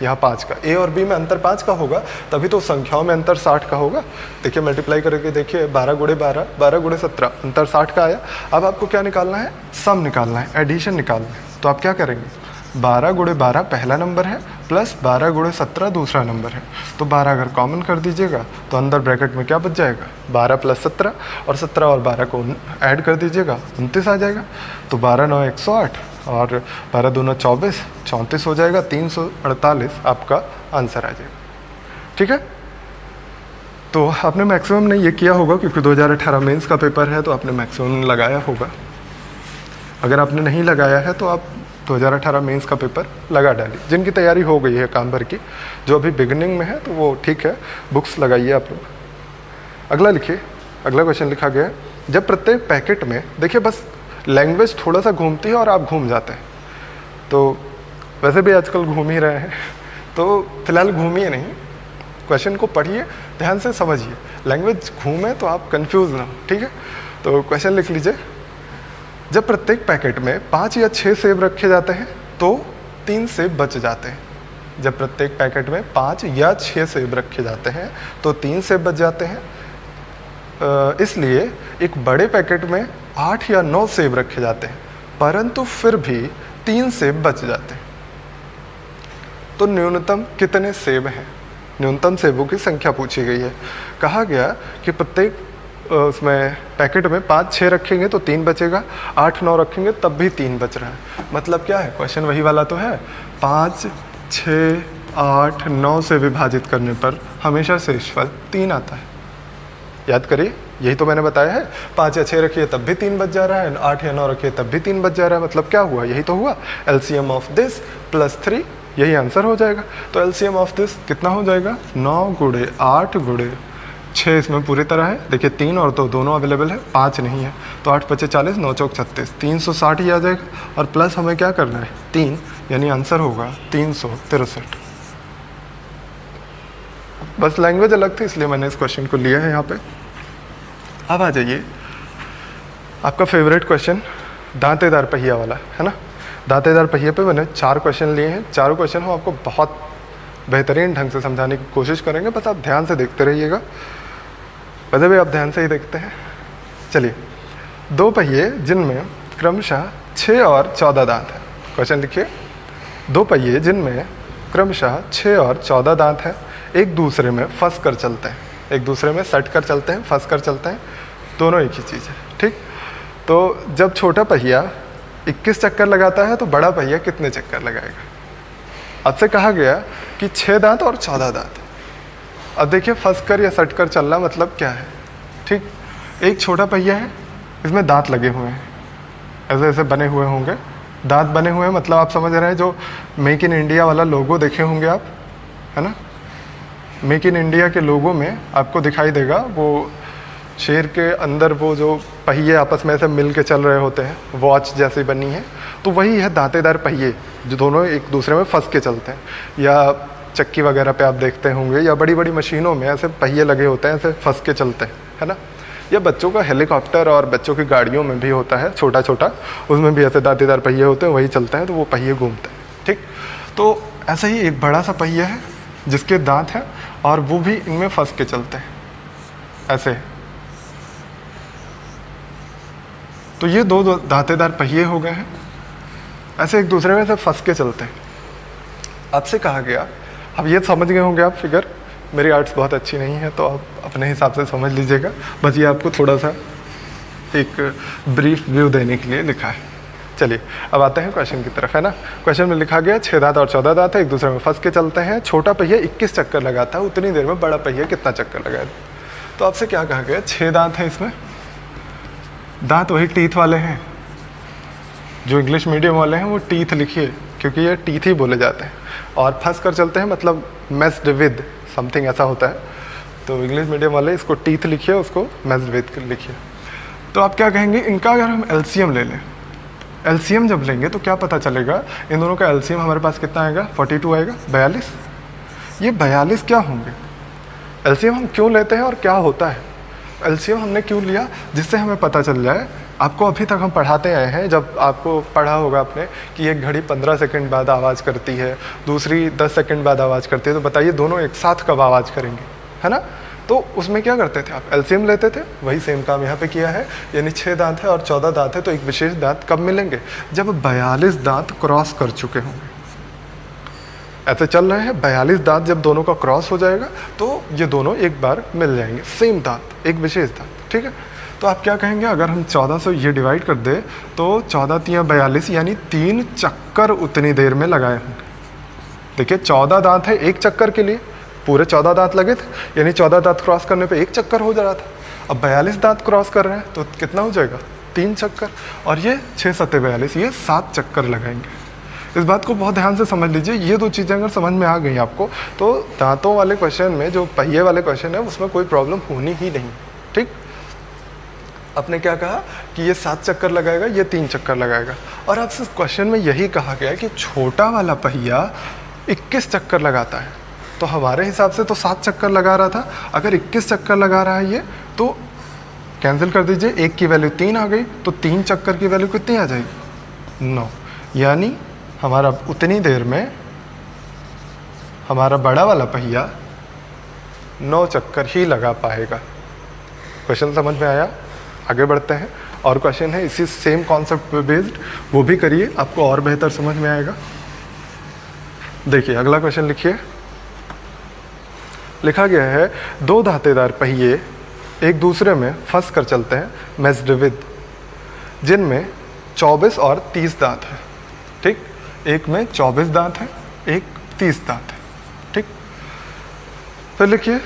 यहाँ 5 का। ए और बी में अंतर 5 का होगा, तभी तो संख्याओं में अंतर 60 का होगा। देखिए मल्टीप्लाई करके देखिए, 12 गुणे 12, 12 गुणे 17, अंतर 60 का आया। अब आपको क्या निकालना है, सम निकालना है, एडिशन निकालना है। तो आप क्या करेंगे, 12 गुणे 12 पहला नंबर है, प्लस 12 गुणे 17 दूसरा नंबर है। तो 12 अगर कॉमन कर दीजिएगा तो अंदर ब्रैकेट में क्या बच जाएगा, 12 प्लस 17, और 17 और 12 को ऐड कर दीजिएगा, 29 आ जाएगा। तो 12 9 108 और 12 दूना 24, 34 हो जाएगा, 348 आपका आंसर आ जाएगा। ठीक है, तो आपने मैक्सिमम ने ये किया होगा क्योंकि 2018 मेंस का पेपर है, तो आपने मैक्सिमम लगाया होगा। अगर आपने नहीं लगाया है तो आप 2018 मेंस का पेपर लगा डालिए। जिनकी तैयारी हो गई है काम भर की, जो अभी बिगिनिंग में है तो वो ठीक है, बुक्स लगाइए आप लोग। अगला लिखिए, अगला क्वेश्चन लिखा गया है, जब प्रत्येक पैकेट में, देखिए बस लैंग्वेज थोड़ा सा घूमती है और आप घूम जाते हैं, तो वैसे भी आजकल घूम ही रहे हैं, तो फिलहाल घूमिए नहीं, क्वेश्चन को पढ़िए, ध्यान से समझिए। लैंग्वेज घूमे तो आप कंफ्यूज ना हो, ठीक है। तो क्वेश्चन लिख लीजिए, जब प्रत्येक पैकेट में 5 या 6 सेब रखे जाते हैं तो 3 सेब बच जाते हैं। जब प्रत्येक पैकेट में 5 या 6 सेब रखे जाते हैं तो 3 सेब बच जाते हैं। इसलिए एक बड़े पैकेट में 8 या 9 सेब रखे जाते हैं, परंतु फिर भी 3 सेब बच जाते हैं। तो न्यूनतम कितने सेब हैं, न्यूनतम सेबों की संख्या पूछी गई है। कहा गया कि प्रत्येक उसमें पैकेट में 5-6 रखेंगे तो 3 बचेगा, 8-9 रखेंगे तब भी 3 बच रहा है। मतलब क्या है, क्वेश्चन वही वाला तो है, 5, 6, 8, 9 से विभाजित करने पर हमेशा शेषफल 3 आता है। याद करिए, यही तो मैंने बताया है, 5 या 6 रखिए तब भी 3 बच जा रहा है, 8 या 9 रखिए तब भी 3 बच जा रहा है। मतलब क्या हुआ, यही तो हुआ, एलसीएम ऑफ दिस प्लस 3, यही आंसर हो जाएगा। तो एलसीएम ऑफ दिस कितना हो जाएगा, 9 गुणे 8 गुणे 6 इसमें पूरी तरह है। देखिए 3 और 2 दोनों अवेलेबल है, 5 नहीं है, तो 8 पचे 40, 9 चौक 36, 360 ही आ जाएगा। और प्लस हमें क्या करना है, 3, यानी आंसर होगा 363। बस लैंग्वेज अलग थी इसलिए मैंने इस क्वेश्चन को लिया है यहाँ पे। अब आ जाइए आपका फेवरेट क्वेश्चन, दांतेदार पहिया वाला, है ना। दांतेदार पहिए पे मैंने 4 क्वेश्चन लिए हैं, चारों क्वेश्चन हम आपको बहुत बेहतरीन ढंग से समझाने की कोशिश करेंगे, बस आप ध्यान से देखते रहिएगा। वैसे भी आप ध्यान से ही देखते हैं। चलिए, दो पहिए जिनमें क्रमशः 6 और 14 दांत हैं। क्वेश्चन लिखिए, दो पहिए जिनमें क्रमशः 6 और 14 दांत हैं, एक दूसरे में फंस कर चलते हैं, एक दूसरे में सट कर चलते हैं, फंस कर चलते हैं, दोनों एक ही चीज़ है। ठीक, तो जब छोटा पहिया 21 चक्कर लगाता है तो बड़ा पहिया कितने चक्कर लगाएगा? आपसे कहा गया कि 6 दांत और 14 दांत। अब देखिए, फंस कर या सट कर चलना मतलब क्या है? ठीक, एक छोटा पहिया है, इसमें दांत लगे हुए हैं, ऐसे ऐसे बने हुए होंगे, दांत बने हुए हैं, मतलब आप समझ रहे हैं जो मेक इन इंडिया वाला लोगो देखे होंगे आप, है ना? मेक इन इंडिया के लोगों में आपको दिखाई देगा वो शेर के अंदर वो जो पहिए आपस में ऐसे मिल के चल रहे होते हैं, वॉच जैसी बनी है, तो वही है दांतेदार पहिए जो दोनों एक दूसरे में फंस के चलते हैं। या चक्की वगैरह पे आप देखते होंगे, या बड़ी बड़ी मशीनों में ऐसे पहिए लगे होते हैं, ऐसे फंस के चलते हैं, है ना? या बच्चों का हेलीकॉप्टर और बच्चों की गाड़ियों में भी होता है, छोटा छोटा, उसमें भी ऐसे दांतेदार पहिए होते हैं, वही चलते हैं, तो वो पहिए घूमते हैं। ठीक, तो ऐसा ही एक बड़ा सा पहिया है जिसके दांत हैं और वो भी इनमें फंस के चलते हैं ऐसे। तो ये दो दांतेदार पहिए हो गए हैं, ऐसे एक दूसरे में से फंस के चलते हैं। आपसे कहा गया, अब ये समझ गए होंगे आप फिगर, मेरी आर्ट्स बहुत अच्छी नहीं है तो आप अपने हिसाब से समझ लीजिएगा, बस ये आपको थोड़ा सा एक ब्रीफ व्यू देने के लिए लिखा है। चलिए, अब आते हैं क्वेश्चन की तरफ, है ना? क्वेश्चन में लिखा गया 6 दांत और 14 दांत है, एक दूसरे में फंस के चलते हैं, छोटा पहिया 21 चक्कर लगाता है, उतनी देर में बड़ा पहिया कितना चक्कर लगाएगा? तो आपसे क्या कहा गया? 6 दांत है, इसमें दांत वही टीथ वाले हैं, जो इंग्लिश मीडियम वाले हैं वो टीथ लिखिए, क्योंकि ये टीथ ही बोले जाते हैं। और फंस कर चलते हैं मतलब मेस्ड विद समथिंग ऐसा होता है, तो इंग्लिश मीडियम वाले इसको टीथ लिखिए, उसको मेस्ड विद लिखिए। तो आप क्या कहेंगे, इनका अगर हम एलसीएम ले लें, एलसीएम जब लेंगे तो क्या पता चलेगा? इन दोनों का एलसीएम हमारे पास कितना आएगा? 42 आएगा, 42। ये 42 क्या होंगे? एलसीएम हम क्यों लेते हैं और क्या होता है? एलसीएम हमने क्यों लिया? जिससे हमें पता चल जाए। आपको अभी तक हम पढ़ाते आए हैं, जब आपको पढ़ा होगा आपने कि एक घड़ी 15 सेकंड बाद आवाज़ करती है, दूसरी 10 सेकंड बाद आवाज़ करती है, तो बताइए दोनों एक साथ कब आवाज़ करेंगे, है ना? तो उसमें क्या करते थे आप? एलसीएम लेते थे। वही सेम काम यहाँ पे किया है, यानी 6 दांत है और 14 दांत है, तो एक विशेष दांत कब मिलेंगे? जब 42 दांत क्रॉस कर चुके होंगे। ऐसे चल रहे हैं, 42 दांत जब दोनों का क्रॉस हो जाएगा तो ये दोनों एक बार मिल जाएंगे, सेम दांत, एक विशेष दांत। ठीक है, तो आप क्या कहेंगे? अगर हम 14 से ये डिवाइड कर दे तो 14 तियाँ 42, यानी 3 चक्कर उतनी देर में लगाए होंगे। देखिए, 14 दांत है, एक चक्कर के लिए पूरे 14 दांत लगे थे, यानी 14 दांत क्रॉस करने पे एक चक्कर हो जा रहा था। अब 42 दांत क्रॉस कर रहे हैं तो कितना हो जाएगा? 3 चक्कर, और ये 6 सत्ते 42, ये 7 चक्कर लगाएंगे। इस बात को बहुत ध्यान से समझ लीजिए। ये दो चीज़ें अगर समझ में आ गई आपको, तो दांतों वाले क्वेश्चन में, जो पहिए वाले क्वेश्चन है, उसमें कोई प्रॉब्लम होनी ही नहीं। ठीक, आपने क्या कहा कि ये 7 चक्कर लगाएगा, ये 3 चक्कर लगाएगा, और आपसे क्वेश्चन में यही कहा गया कि छोटा वाला पहिया 21 चक्कर लगाता है, तो हमारे हिसाब से तो 7 चक्कर लगा रहा था। अगर 21 चक्कर लगा रहा है ये, तो कैंसिल कर दीजिए, 1 की वैल्यू 3 आ गई, तो 3 चक्कर की वैल्यू कितनी आ जाएगी? 9। यानी हमारा उतनी देर में हमारा बड़ा वाला पहिया 9 चक्कर ही लगा पाएगा। क्वेश्चन समझ में आया? आगे बढ़ते हैं, और क्वेश्चन है इसी सेम कॉन्सेप्ट पे बेस्ड, वो भी करिए, आपको और बेहतर समझ में आएगा। देखिए, अगला क्वेश्चन लिखिए। लिखा गया है 2 धातेदार पहिए एक दूसरे में फंस कर चलते हैं, मेस्ड विद, जिनमें 24 और 30 दांत है। ठीक, एक में 24 दांत है, एक 30 दांत है। ठीक, फिर लिखिए,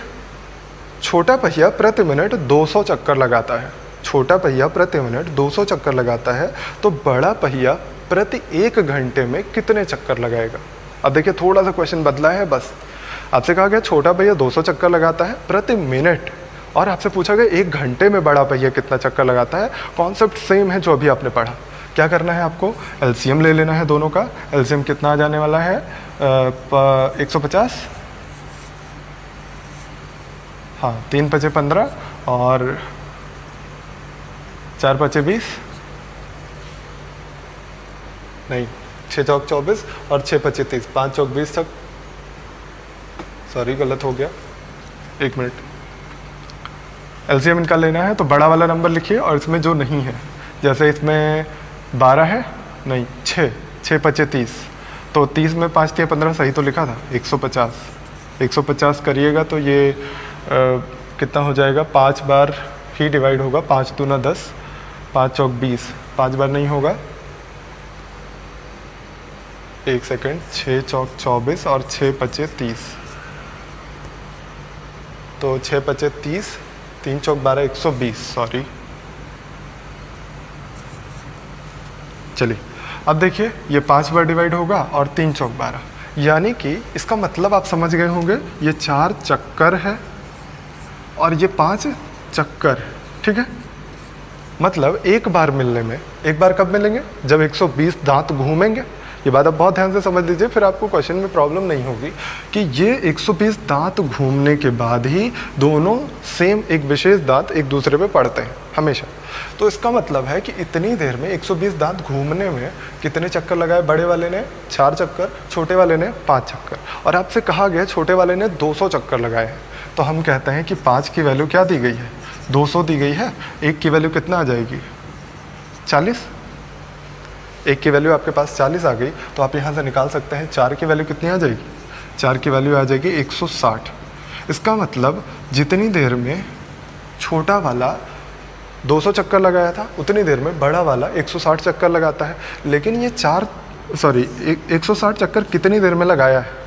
छोटा पहिया प्रति मिनट 200 चक्कर लगाता है। छोटा पहिया प्रति मिनट 200 चक्कर लगाता है, तो बड़ा पहिया प्रति 1 घंटे में कितने चक्कर लगाएगा? अब देखिए, थोड़ा सा क्वेश्चन बदला है बस। आपसे कहा गया छोटा पहिया 200 चक्कर लगाता है प्रति मिनट, और आपसे पूछा गया 1 घंटे में बड़ा पहिया कितना चक्कर लगाता है। कॉन्सेप्ट सेम है जो अभी आपने पढ़ा। क्या करना है आपको? एलसीएम ले लेना है दोनों का। एलसीएम कितना आ जाने वाला है? 150, हाँ, 3 पचे 15 और 4 पचे 20, नहीं, 6 चौक 24 और 6 पचे 30, 5 चौक 20 तक सॉरी गलत हो गया, 1 मिनट। एलसीएम इनका लेना है तो बड़ा वाला नंबर लिखिए और इसमें जो नहीं है, जैसे इसमें 12 है, नहीं 6, 6 पचे 30, तो 30 में 5 3 15 सही तो लिखा था, 150। 150 करिएगा तो ये कितना हो जाएगा, 5 बार ही डिवाइड होगा, 5 दूना 10, 5 चौक 20, 5 बार नहीं होगा, 1 सेकेंड, 6 चौक 24 और 6 पचे 30, तो 6 पचे 30, 3 चौक 12, 120, सॉरी। चलिए अब देखिए ये 5 बार डिवाइड होगा और 3 चौक 12, यानी कि इसका मतलब आप समझ गए होंगे, ये 4 चक्कर है और ये 5 चक्कर, ठीक है। मतलब एक बार मिलने में, एक बार कब मिलेंगे, जब 120 दांत घूमेंगे। ये बात आप बहुत ध्यान से समझ लीजिए, फिर आपको क्वेश्चन में प्रॉब्लम नहीं होगी कि ये 120 दांत घूमने के बाद ही दोनों सेम एक विशेष दांत एक दूसरे पे पड़ते हैं हमेशा। तो इसका मतलब है कि इतनी देर में 120 दांत घूमने में कितने चक्कर लगाए, बड़े वाले ने 4 चक्कर, छोटे वाले ने 5 चक्कर, और आपसे कहा गया छोटे वाले ने 200 चक्कर लगाए हैं। तो हम कहते हैं कि 5 की वैल्यू क्या दी गई है, 200 दी गई है, 1 की वैल्यू कितना आ जाएगी, 40। 1 की वैल्यू आपके पास 40 आ गई, तो आप यहाँ से निकाल सकते हैं 4 की वैल्यू कितनी आ जाएगी, 4 की वैल्यू आ जाएगी 160। इसका मतलब जितनी देर में छोटा वाला 200 चक्कर लगाया था उतनी देर में बड़ा वाला 160 चक्कर लगाता है। लेकिन ये 160 चक्कर कितनी देर में लगाया है,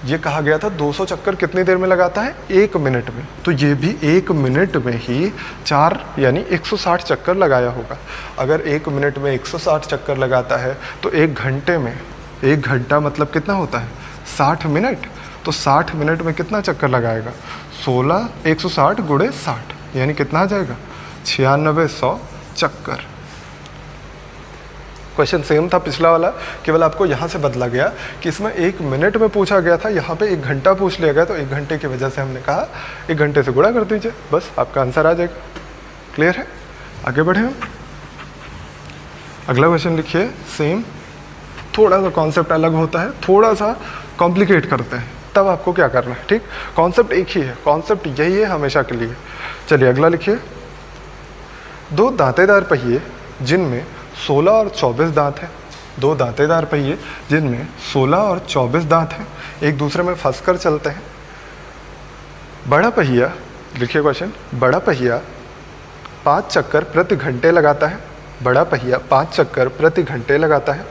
ये कहा गया था 200 चक्कर कितनी देर में लगाता है, 1 मिनट में। तो ये भी 1 मिनट में ही 4 यानी 160 चक्कर लगाया होगा। अगर 1 मिनट में 160 चक्कर लगाता है तो 1 घंटे में, 1 घंटा मतलब कितना होता है, 60 मिनट। तो 60 मिनट में कितना चक्कर लगाएगा, 16, 160 गुणे 60, यानी कितना आ जाएगा, 9600 चक्कर। क्वेश्चन सेम था पिछला वाला, केवल आपको यहाँ से बदला गया कि इसमें 1 मिनट में पूछा गया था, यहाँ पे 1 घंटा पूछ लिया गया, तो 1 घंटे की वजह से हमने कहा 1 घंटे से गुणा कर दीजिए, बस आपका आंसर आ जाएगा। क्लियर है, आगे बढ़े हम। अगला क्वेश्चन लिखिए, सेम, थोड़ा सा कॉन्सेप्ट अलग होता है, थोड़ा सा कॉम्प्लिकेट करते हैं, तब आपको क्या करना है, ठीक। कॉन्सेप्ट एक ही है, कॉन्सेप्ट यही है हमेशा के लिए। चलिए अगला लिखिए, 2 दांतेदार पहिए जिनमें 16 और 24 दांत हैं, 2 दांतेदार पहिए जिनमें 16 और 24 दांत हैं, एक दूसरे में फंस कर चलते हैं। बड़ा पहिया, लिखिए क्वेश्चन, बड़ा पहिया 5 चक्कर प्रति घंटे लगाता है, बड़ा पहिया 5 चक्कर प्रति घंटे लगाता है।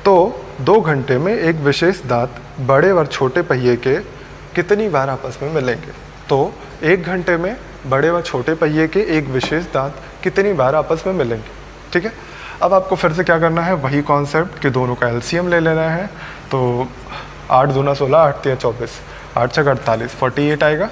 तो 2 घंटे में एक विशेष दांत बड़े और छोटे पहिए के कितनी बार आपस में मिलेंगे। तो 1 घंटे में बड़े व छोटे पहिए के एक विशेष दांत कितनी बार आपस में मिलेंगे, ठीक है। अब आपको फिर से क्या करना है, वही कॉन्सेप्ट कि दोनों का एलसीएम ले लेना है। तो 8 दूना 16, 8 3 24, 8 6 48, 48 आएगा,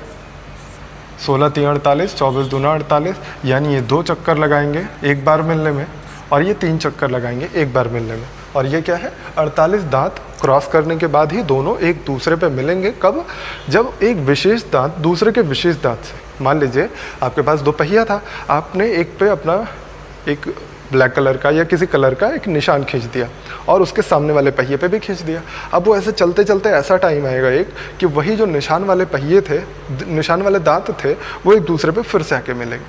16 3 48, 24 दूना 48, यानी ये 2 चक्कर लगाएंगे एक बार मिलने में, और ये 3 चक्कर लगाएंगे एक बार मिलने में। और ये क्या है, 48 दांत क्रॉस करने के बाद ही दोनों एक दूसरे पे मिलेंगे। कब, जब एक विशेष दांत दूसरे के विशेष दांत से, मान लीजिए आपके पास 2 पहिया था, आपने एक पे अपना एक ब्लैक कलर का या किसी कलर का एक निशान खींच दिया और उसके सामने वाले पहिए पे भी खींच दिया। अब वो ऐसे चलते चलते ऐसा टाइम आएगा एक कि वही जो निशान वाले पहिए थे, निशान वाले दांत थे, वो एक दूसरे पे फिर से आके मिलेंगे,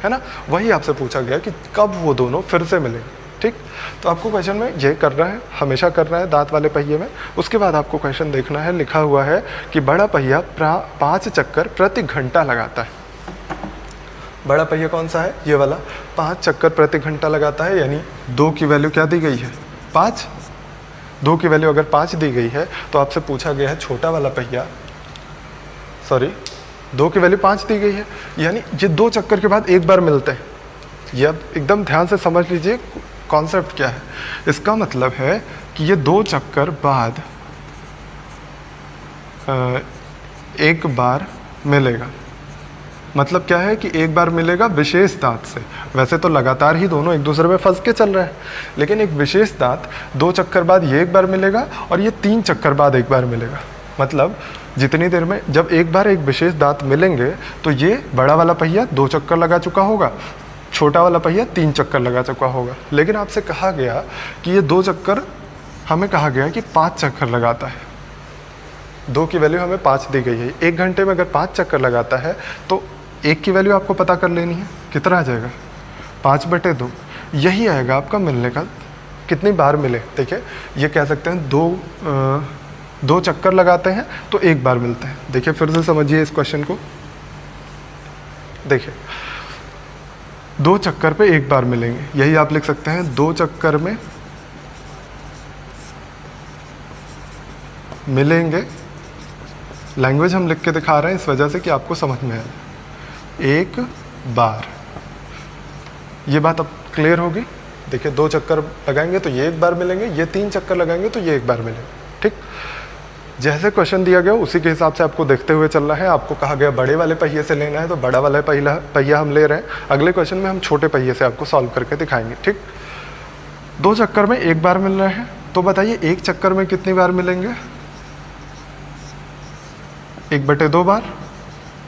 है ना। वही आपसे पूछा गया कि कब वो दोनों फिर से मिलेंगे, ठीक। तो आपको क्वेश्चन में ये करना है, हमेशा करना है दांत वाले पहिए में। उसके बाद आपको क्वेश्चन देखना है, लिखा हुआ है कि बड़ा पहिया 5 चक्कर प्रति घंटा लगाता है। बड़ा पहिया कौन सा है, ये वाला, 5 चक्कर प्रति घंटा लगाता है, यानी 2 की वैल्यू क्या दी गई है, 5। 2 की वैल्यू अगर 5 दी गई है तो आपसे पूछा गया है छोटा वाला पहिया, सॉरी 2 की वैल्यू 5 दी गई है, यानी ये 2 चक्कर के बाद एक बार मिलते हैं। ये अब एकदम ध्यान से समझ लीजिए कॉन्सेप्ट क्या है। इसका मतलब है कि ये 2 चक्कर बाद एक बार मिलेगा। मतलब क्या है कि एक बार मिलेगा विशेष दांत से। वैसे तो लगातार ही दोनों एक दूसरे में फंस के चल रहे हैं, लेकिन एक विशेष दांत 2 चक्कर बाद ये एक बार मिलेगा और ये 3 चक्कर बाद एक बार मिलेगा। मतलब जितनी देर में जब एक बार एक विशेष दांत मिलेंगे तो ये बड़ा वाला पहिया 2 चक्कर लगा चुका होगा, छोटा वाला पहिया 3 चक्कर लगा चुका होगा। लेकिन आपसे कहा गया कि ये 2 चक्कर, हमें कहा गया कि 5 चक्कर लगाता है। 2 की वैल्यू हमें 5 दी गई है। 1 घंटे में अगर 5 चक्कर लगाता है तो 1 की वैल्यू आपको पता कर लेनी है, कितना आ जाएगा 5/2। यही आएगा आपका मिलने का, कितनी बार मिले। देखिए ये कह सकते हैं 2 चक्कर लगाते हैं तो 1 बार मिलते हैं। देखिए फिर से समझिए इस क्वेश्चन को। देखिए 2 चक्कर पे 1 बार मिलेंगे, यही आप लिख सकते हैं 2 चक्कर में मिलेंगे। लैंग्वेज हम लिख के दिखा रहे हैं इस वजह से कि आपको समझ में आए। 1 बार, ये बात अब क्लियर होगी। देखिए 2 चक्कर लगाएंगे तो ये 1 बार मिलेंगे, ये 3 चक्कर लगाएंगे तो ये 1 बार मिलेंगे। ठीक, जैसे क्वेश्चन दिया गया उसी के हिसाब से आपको देखते हुए चलना है। आपको कहा गया बड़े वाले पहिए से लेना है तो बड़ा वाला पहिया हम ले रहे हैं। अगले क्वेश्चन में हम छोटे पहिए से आपको सॉल्व करके दिखाएंगे। ठीक, 2 चक्कर में 1 बार मिल रहे हैं, तो बताइए 1 चक्कर में कितनी बार मिलेंगे? 1/2 बार,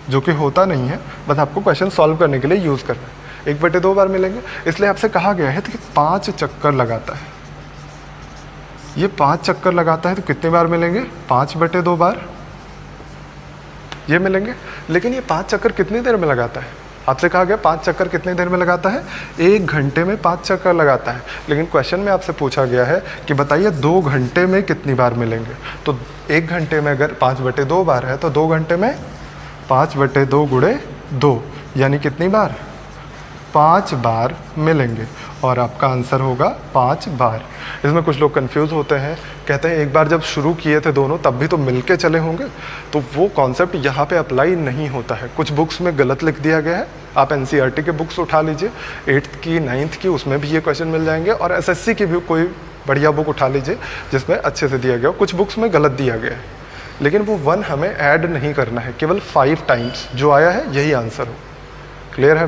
जो कि होता नहीं है, बस आपको क्वेश्चन सॉल्व करने के लिए यूज़ करना है। 1/2 बार मिलेंगे, इसलिए आपसे कहा गया है कि 5 चक्कर लगाता है। ये 5 चक्कर लगाता है तो कितनी बार मिलेंगे? 5/2 बार ये मिलेंगे। लेकिन ये 5 चक्कर कितनी देर में लगाता है? आपसे कहा गया 5 चक्कर कितनी देर में लगाता है? 1 घंटे में 5 चक्कर लगाता है। लेकिन क्वेश्चन में आपसे पूछा गया है कि बताइए 2 घंटे में कितनी बार मिलेंगे। तो 1 घंटे में अगर 5/2 बार है तो 2 घंटे में 5/2 गुणे 2 यानी कितनी बार? 5 बार मिलेंगे। और आपका आंसर होगा 5 बार। इसमें कुछ लोग कंफ्यूज होते हैं, कहते हैं एक बार जब शुरू किए थे दोनों तब भी तो मिलके चले होंगे, तो वो कॉन्सेप्ट यहाँ पे अप्लाई नहीं होता है। कुछ बुक्स में गलत लिख दिया गया है। आप एनसीईआरटी के बुक्स उठा लीजिए, 8th की 9th की, उसमें भी ये क्वेश्चन मिल जाएंगे। और एसएससी की भी कोई बढ़िया बुक उठा लीजिए जिसमें अच्छे से दिया गया। कुछ बुक्स में गलत दिया गया है, लेकिन वो 1 हमें ऐड नहीं करना है, केवल 5 टाइम्स जो आया है यही आंसर हो। क्लियर है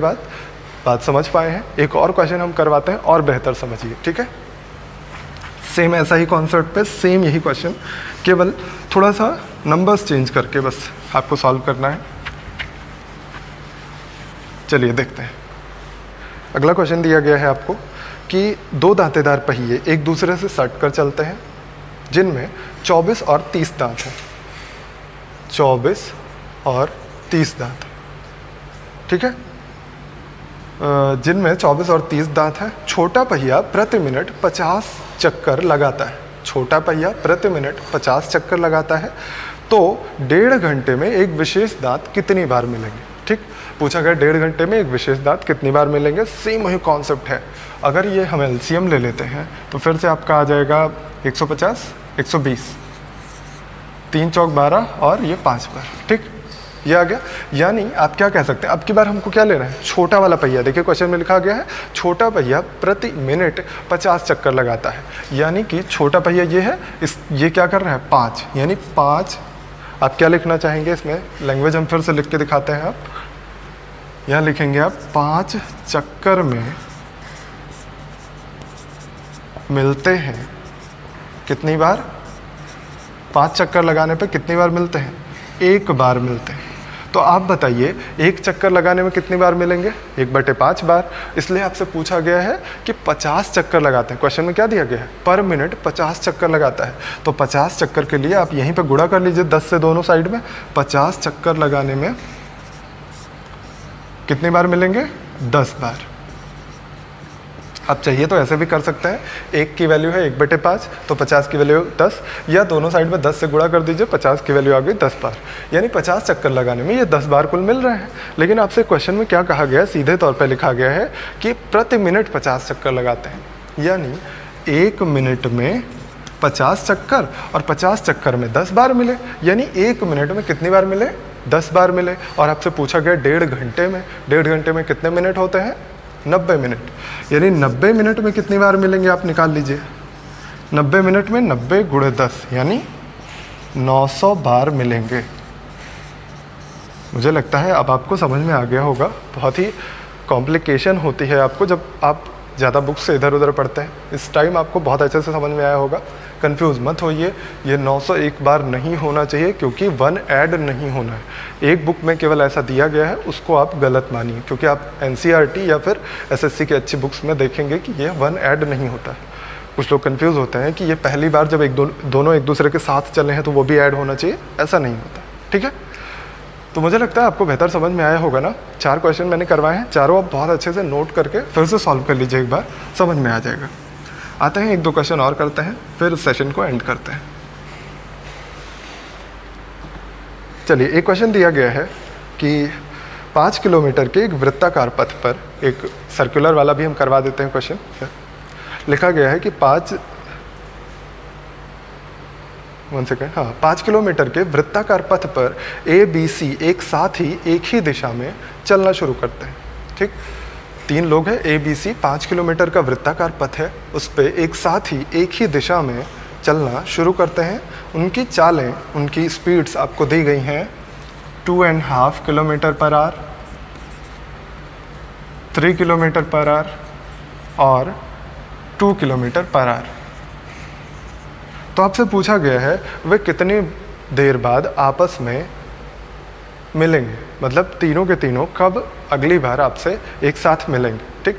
बात समझ पाए हैं? एक और क्वेश्चन हम करवाते हैं और बेहतर समझिए। ठीक है, सेम ऐसा ही कॉन्सेप्ट पे सेम यही क्वेश्चन, केवल थोड़ा सा नंबर्स चेंज करके बस आपको सॉल्व करना है। चलिए देखते हैं। अगला क्वेश्चन दिया गया है आपको कि 2 दांतेदार पहिए एक दूसरे से सट कर चलते हैं जिनमें 24 और 30 दांत हैं। 24 और 30 दांत, ठीक है, जिनमें 24 और 30 दांत हैं। छोटा पहिया प्रति मिनट 50 चक्कर लगाता है। छोटा पहिया प्रति मिनट 50 चक्कर लगाता है, तो 1.5 घंटे में एक विशेष दांत कितनी बार मिलेंगे? ठीक, पूछा गया 1.5 घंटे में एक विशेष दांत कितनी बार मिलेंगे। सेम वही कॉन्सेप्ट है। अगर ये हम एलसीएम ले लेते हैं तो फिर से आपका आ जाएगा 150, 120, 3 चौक 12 और ये 5 बार। ठीक, ये आ गया। यानी आप क्या कह सकते हैं, अब की बार हमको क्या लेना है? छोटा वाला पहिया। देखिए क्वेश्चन में लिखा गया है छोटा पहिया प्रति मिनट 50 चक्कर लगाता है। यानी कि छोटा पहिया ये है, ये क्या कर रहा है? 5, यानी 5। आप क्या लिखना चाहेंगे इसमें? लैंग्वेज हम फिर से लिख के दिखाते हैं। आप यहाँ लिखेंगे आप 5 चक्कर में मिलते हैं कितनी बार? 5 चक्कर लगाने पे कितनी बार मिलते हैं? 1 बार मिलते हैं। तो आप बताइए 1 चक्कर लगाने में कितनी बार मिलेंगे? 1/5 बार। इसलिए आपसे पूछा गया है कि 50 चक्कर लगाते हैं। क्वेश्चन में क्या दिया गया है? पर मिनट 50 चक्कर लगाता है। तो 50 चक्कर के लिए आप यहीं पे गुणा कर लीजिए 10 से दोनों साइड में। 50 चक्कर लगाने में कितनी बार मिलेंगे? 10 बार। आप चाहिए तो ऐसे भी कर सकते हैं, 1 की वैल्यू है 1/5 तो 50 की वैल्यू 10, या दोनों साइड में 10 से गुणा कर दीजिए, 50 की वैल्यू आ गई 10 बार। यानी 50 चक्कर लगाने में ये 10 बार कुल मिल रहे हैं। लेकिन आपसे क्वेश्चन में क्या कहा गया है? सीधे तौर पर लिखा गया है कि प्रति मिनट 50 चक्कर लगाते हैं। यानी 1 मिनट में 50 चक्कर और 50 चक्कर में 10 बार मिले, यानी 1 मिनट में कितनी बार मिले? 10 बार मिले। और आपसे पूछा गया 1.5 घंटे में। 1.5 घंटे में कितने मिनट होते हैं? 90 मिनट। यानी 90 मिनट में कितनी बार मिलेंगे? आप निकाल लीजिए। 90 मिनट में 90 गुणे 10 यानी 900 बार मिलेंगे। मुझे लगता है अब आपको समझ में आ गया होगा। बहुत ही कॉम्प्लिकेशन होती है आपको जब आप ज़्यादा बुक्स से इधर उधर पढ़ते हैं। इस टाइम आपको बहुत अच्छे से समझ में आया होगा। कंफ्यूज मत होइए, ये 901 बार नहीं होना चाहिए क्योंकि 1 ऐड नहीं होना है। एक बुक में केवल ऐसा दिया गया है, उसको आप गलत मानिए, क्योंकि आप एनसीईआरटी या फिर एसएससी की अच्छी बुक्स में देखेंगे कि ये 1 ऐड नहीं होता है। कुछ लोग कंफ्यूज होते हैं कि ये पहली बार जब दोनों एक दूसरे के साथ चले हैं तो वो भी ऐड होना चाहिए, ऐसा नहीं होता। ठीक है, तो मुझे लगता है आपको बेहतर समझ में आया होगा ना। 4 क्वेश्चन मैंने करवाए हैं, चारों आप बहुत अच्छे से नोट करके फिर से सॉल्व कर लीजिए, एक बार समझ में आ जाएगा। आते हैं 1-2 क्वेश्चन और करते हैं, फिर सेशन को एंड करते हैं। चलिए, एक क्वेश्चन दिया गया है कि 5 किलोमीटर के एक वृत्ताकार पथ पर, एक सर्कुलर वाला भी हम करवा देते हैं क्वेश्चन। लिखा गया है कि 5 किलोमीटर के वृत्ताकार पथ पर ABC एक साथ ही एक ही दिशा में चलना शुरू करते हैं। ठीक, 3 लोग हैं, ABC 5 किलोमीटर का वृत्ताकार पथ है, उस पर एक साथ ही एक ही दिशा में चलना शुरू करते हैं। उनकी चालें, उनकी स्पीड्स आपको दी गई हैं 2.5 kilometre per hour, 3 kilometre per hour और 2 किलोमीटर पर आवर। तो आपसे पूछा गया है वे कितनी देर बाद आपस में मिलेंगे, मतलब तीनों के तीनों कब अगली बार आपसे एक साथ मिलेंगे। ठीक,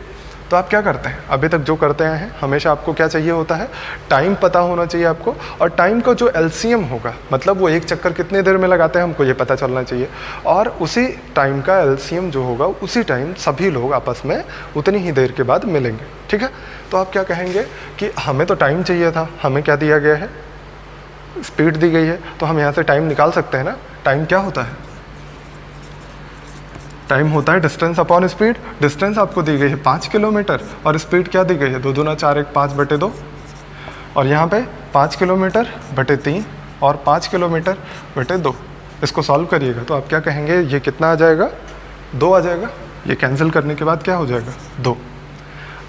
तो आप क्या करते हैं, अभी तक जो करते आए हैं, हमेशा आपको क्या चाहिए होता है, टाइम पता होना चाहिए आपको, और टाइम का जो एलसीएम होगा, मतलब वो एक चक्कर कितनी देर में लगाते हैं हमको ये पता चलना चाहिए, और उसी टाइम का एलसीएम जो होगा उसी टाइम सभी लोग आपस में उतनी ही देर के बाद मिलेंगे। ठीक है, तो आप क्या कहेंगे कि हमें तो टाइम चाहिए था, हमें क्या दिया गया है, स्पीड दी गई है, तो हम यहाँ से टाइम निकाल सकते हैं ना। टाइम क्या होता है, टाइम होता है डिस्टेंस अपॉन स्पीड। डिस्टेंस आपको दी गई है 5 किलोमीटर और स्पीड क्या दी गई है, 2 दूना 4 1 5/2, और यहाँ पे 5 किलोमीटर बटे 3 और 5 किलोमीटर बटे 2। इसको सॉल्व करिएगा तो आप क्या कहेंगे, ये कितना आ जाएगा, 2 आ जाएगा। ये कैंसिल करने के बाद क्या हो जाएगा, 2।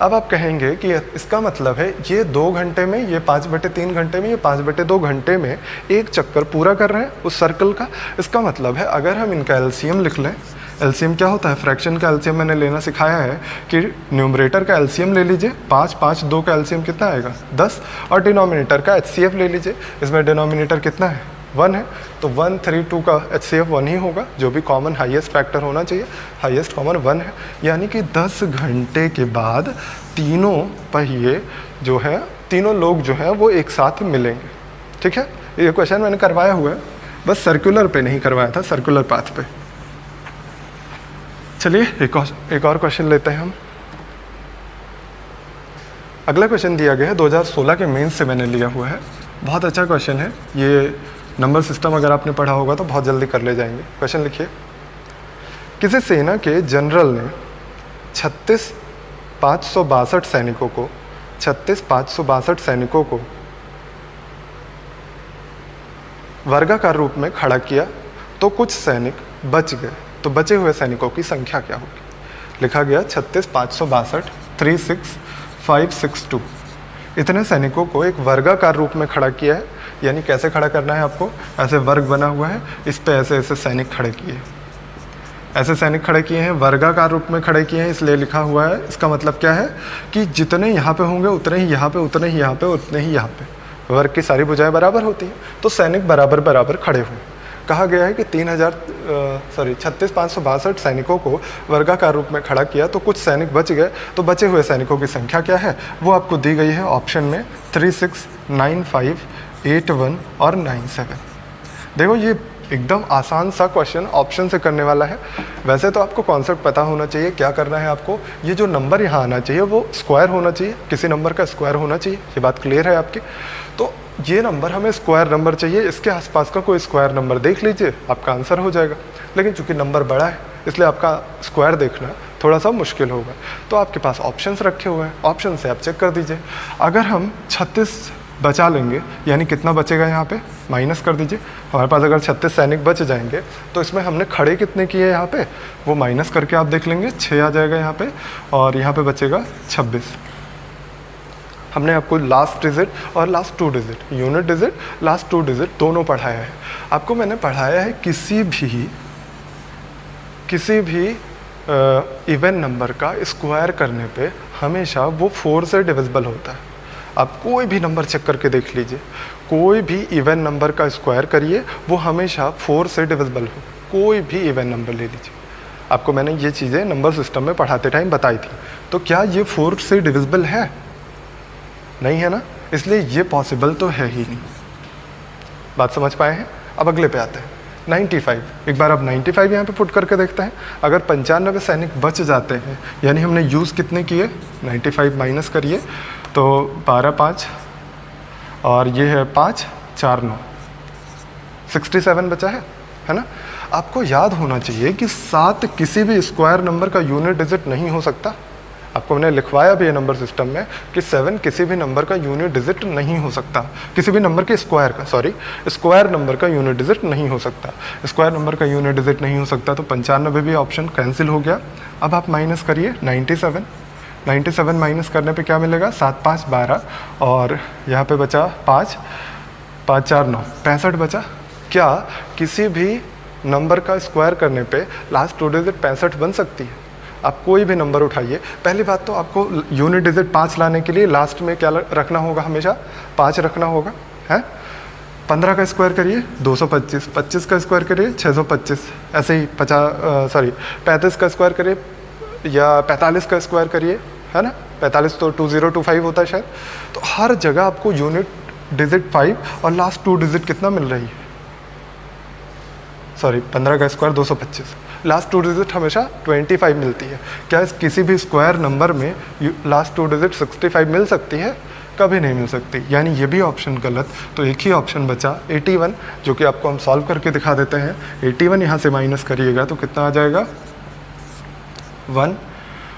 अब आप कहेंगे कि इसका मतलब है ये 2 घंटे में, ये 5/3 घंटे में, ये 5/2 घंटे में एक चक्कर पूरा कर रहे हैं उस सर्कल का। इसका मतलब है अगर हम इनका एलसीएम लिख लें, एलसीएम क्या होता है, फ्रैक्शन का एलसीएम मैंने लेना सिखाया है कि न्यूमरेटर का एलसीएम ले लीजिए 5, 5, 2 का एलसीएम कितना आएगा 10, और डिनोमिनेटर का एचसीएफ ले लीजिए। इसमें डिनोमिनेटर कितना है, 1 है, तो 1, 3, 2 का एचसीएफ 1 ही होगा, जो भी कॉमन हाईएस्ट फैक्टर होना चाहिए, हाईएस्ट कॉमन 1 है। यानी कि 10 घंटे के बाद तीनों पहिए जो है, तीनों लोग जो हैं वो एक साथ मिलेंगे। ठीक है, ये क्वेश्चन मैंने करवाया हुआ है, बस सर्कुलर पे नहीं करवाया था, सर्कुलर पाथ पे। चलिए एक और क्वेश्चन लेते हैं हम। अगला क्वेश्चन दिया गया है 2016 के मेंस से मैंने लिया हुआ है, बहुत अच्छा क्वेश्चन है। ये नंबर सिस्टम अगर आपने पढ़ा होगा तो बहुत जल्दी कर ले जाएंगे। क्वेश्चन लिखिए, किसी सेना के जनरल ने 36,562 सैनिकों को वर्गाकार रूप में खड़ा किया तो कुछ सैनिक बच गए, तो बचे हुए सैनिकों की संख्या क्या होगी। लिखा गया 36,562 36,562 इतने सैनिकों को एक वर्गाकार रूप में खड़ा किया है। यानी कैसे खड़ा करना है आपको, ऐसे वर्ग बना हुआ है, इस पे ऐसे ऐसे सैनिक खड़े किए, ऐसे सैनिक खड़े किए हैं, वर्गाकार रूप में खड़े किए हैं, इसलिए लिखा हुआ है। इसका मतलब क्या है कि जितने यहाँ पे होंगे उतने ही यहाँ पे, उतने ही यहाँ पे, उतने ही यहाँ पे। वर्ग की सारी भुजाएं बराबर होती हैं, तो सैनिक बराबर बराबर खड़े हुए। कहा गया है कि 36,562 सैनिकों को वर्गाकार रूप में खड़ा किया तो कुछ सैनिक बच गए, तो बचे हुए सैनिकों की संख्या क्या है वो आपको दी गई है ऑप्शन में 36, 95, 81 और 97। देखो ये एकदम आसान सा क्वेश्चन ऑप्शन से करने वाला है। वैसे तो आपको कॉन्सेप्ट पता होना चाहिए, क्या करना है आपको, ये जो नंबर यहाँ आना चाहिए वो स्क्वायर होना चाहिए, किसी नंबर का स्क्वायर होना चाहिए, ये बात क्लियर है आपकी। तो ये नंबर हमें स्क्वायर नंबर चाहिए, इसके आसपास का कोई स्क्वायर नंबर देख लीजिए, आपका आंसर हो जाएगा। लेकिन चूंकि नंबर बड़ा है इसलिए आपका स्क्वायर देखना थोड़ा सा मुश्किल होगा। तो आपके पास ऑप्शंस रखे हुए हैं, ऑप्शन से आप चेक कर दीजिए। अगर हम 36 बचा लेंगे यानी कितना बचेगा, यहाँ पे माइनस कर दीजिए। हमारे पास अगर 36 सैनिक बच जाएंगे तो इसमें हमने खड़े कितने किए यहाँ पे, वो माइनस करके आप देख लेंगे, 6 आ जाएगा यहाँ पे, और यहाँ पे बचेगा 26। हमने आपको लास्ट डिजिट और last 2 digit, unit digit, last 2 digit दोनों पढ़ाया है। आपको मैंने पढ़ाया है किसी भी इवन नंबर का स्क्वायर करने पे हमेशा वो 4 से डिविजिबल होता है। आप कोई भी नंबर चेक करके देख लीजिए, कोई भी इवन नंबर का स्क्वायर करिए वो हमेशा 4 से डिविजिबल हो। कोई भी इवन नंबर ले लीजिए, आपको मैंने ये चीज़ें नंबर सिस्टम में पढ़ाते टाइम बताई थी। तो क्या ये 4 से डिविजिबल है? नहीं है ना, इसलिए ये पॉसिबल तो है ही नहीं। बात समझ पाए हैं? अब अगले पे आते हैं 95। एक बार अब 95 यहाँ पे पुट करके देखते हैं। अगर 95 सैनिक बच जाते हैं, यानी हमने यूज़ कितने किए, 95 माइनस करिए तो 12 5 और ये है 5 4 9, 67 बचा है ना। आपको याद होना चाहिए कि 7 किसी भी स्क्वायर नंबर का यूनिट डिजिट नहीं हो सकता। आपको मैंने लिखवाया भी है नंबर सिस्टम में कि 7 किसी भी नंबर का यूनिट डिजिट नहीं हो सकता, किसी भी नंबर के स्क्वायर का, स्क्वायर नंबर का यूनिट डिजिट नहीं हो सकता। स्क्वायर नंबर का यूनिट डिजिट नहीं हो सकता, तो 95 भी ऑप्शन कैंसिल हो गया। अब आप माइनस करिए 97 माइनस करने पे क्या मिलेगा, 7 5 12 और यहाँ पे बचा 5 5 4 9, 65 बचा। क्या किसी भी नंबर का स्क्वायर करने पे लास्ट 2 डिजिट 65 बन सकती है? आप कोई भी नंबर उठाइए, पहली बात तो आपको यूनिट डिजिट 5 लाने के लिए लास्ट में क्या रखना होगा, हमेशा 5 रखना होगा, है। 15 का स्क्वायर करिए 225, 25 का स्क्वायर करिए 625, ऐसे ही 35 का स्क्वायर करिए या 45 का स्क्वायर करिए, है ना। 45 तो 2025 होता है शायद। तो हर जगह आपको यूनिट डिजिट 5 और लास्ट 2 डिजिट कितना मिल रही है, 15 का स्क्वायर 225, लास्ट 2 डिजिट हमेशा 25 मिलती है। क्या इस किसी भी स्क्वायर नंबर में लास्ट 2 डिजिट 65 मिल सकती है? कभी नहीं मिल सकती, यानी ये भी ऑप्शन गलत। तो एक ही ऑप्शन बचा 81, जो कि आपको हम सॉल्व करके दिखा देते हैं। 81 यहाँ से माइनस करिएगा तो कितना आ जाएगा, 1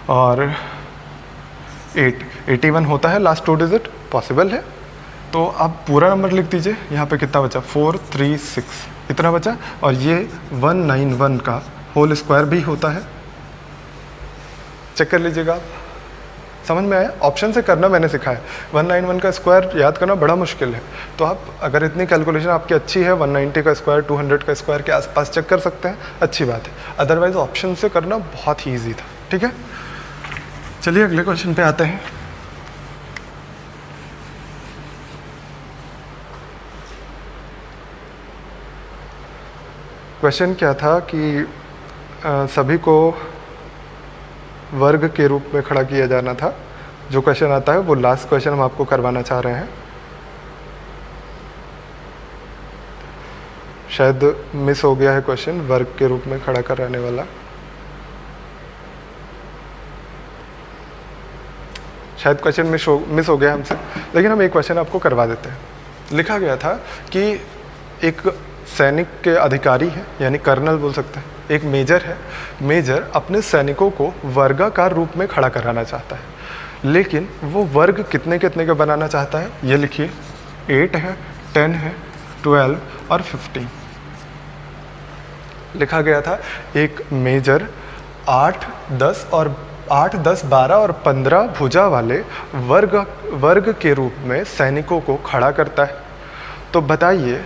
और 8, 81 होता है लास्ट 2 डिजिट, पॉसिबल है। तो आप पूरा नंबर लिख दीजिए, यहाँ पे कितना बचा 436, इतना बचा। और ये 191 का होल स्क्वायर भी होता है, चेक कर लीजिएगा आप। समझ में आया? ऑप्शन से करना मैंने सिखाया। 191 का स्क्वायर याद करना बड़ा मुश्किल है, तो आप अगर इतनी कैलकुलेशन आपकी अच्छी है 190 का स्क्वायर 200 का स्क्वायर के आसपास चेक कर सकते हैं, अच्छी बात है। अदरवाइज ऑप्शन से करना बहुत ही ईजी था, ठीक है। चलिए अगले क्वेश्चन पे आते हैं। क्वेश्चन क्या था कि सभी को वर्ग के रूप में खड़ा किया जाना था। जो क्वेश्चन आता है वो लास्ट क्वेश्चन हम आपको करवाना चाह रहे हैं। शायद मिस हो गया है क्वेश्चन, वर्ग के रूप में खड़ा कराने वाला। शायद क्वेश्चन मिस हो गया हमसे, लेकिन हम एक क्वेश्चन आपको करवा देते हैं। लिखा गया था कि एक सैनिक के अधिकारी हैं, यानी कर्नल बोल सकते हैं, एक मेजर है। मेजर अपने सैनिकों को वर्गाकार रूप में खड़ा कराना चाहता है, लेकिन वो वर्ग कितने कितने का बनाना चाहता है, ये लिखिए। 8 है, 10 है, 12 और 15। लिखा गया था एक मेजर 8 10 12 और 15 भुजा वाले वर्ग के रूप में सैनिकों को खड़ा करता है। तो बताइए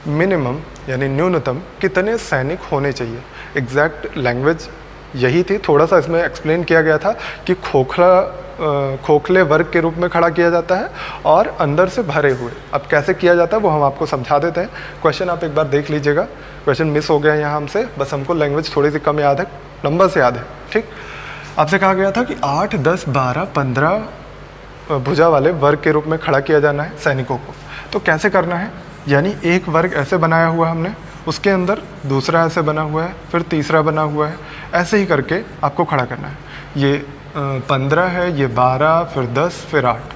मिनिमम यानी न्यूनतम कितने सैनिक होने चाहिए। एग्जैक्ट लैंग्वेज यही थी, थोड़ा सा इसमें एक्सप्लेन किया गया था कि खोखले वर्ग के रूप में खड़ा किया जाता है और अंदर से भरे हुए। अब कैसे किया जाता है वो हम आपको समझा देते हैं। क्वेश्चन आप एक बार देख लीजिएगा, क्वेश्चन मिस हो गया यहाँ हमसे, बस हमको लैंग्वेज थोड़ी सी कम याद है, नंबर से याद है, ठीक। आपसे कहा गया था कि 8 10 12 15 भुजा वाले वर्ग के रूप में खड़ा किया जाना है सैनिकों को। तो कैसे करना है, यानी एक वर्ग ऐसे बनाया हुआ है हमने, उसके अंदर दूसरा ऐसे बना हुआ है, फिर तीसरा बना हुआ है, ऐसे ही करके आपको खड़ा करना है। ये 15 है, ये 12, फिर 10, फिर 8,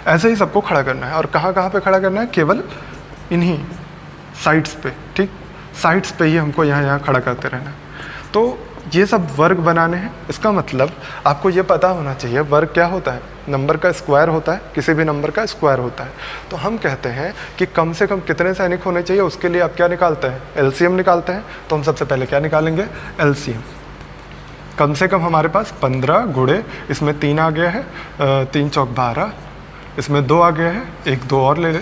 ऐसे ही सबको खड़ा करना है। और कहाँ कहाँ पे खड़ा करना है, केवल इन्हीं साइड्स पे, ठीक, साइड्स पे ही हमको यहाँ खड़ा करते रहना है। तो ये सब वर्ग बनाने हैं। इसका मतलब आपको ये पता होना चाहिए वर्ग क्या होता है, नंबर का स्क्वायर होता है, किसी भी नंबर का स्क्वायर होता है। तो हम कहते हैं कि कम से कम कितने सैनिक होने चाहिए, उसके लिए आप क्या निकालते हैं, एलसीएम निकालते हैं। तो हम सबसे पहले क्या निकालेंगे, एलसीएम। कम से कम हमारे पास 15 गुणे, इसमें 3 आ गया है, 3 चौक 12, इसमें 2 आ गया है, 1 2 और ले ले,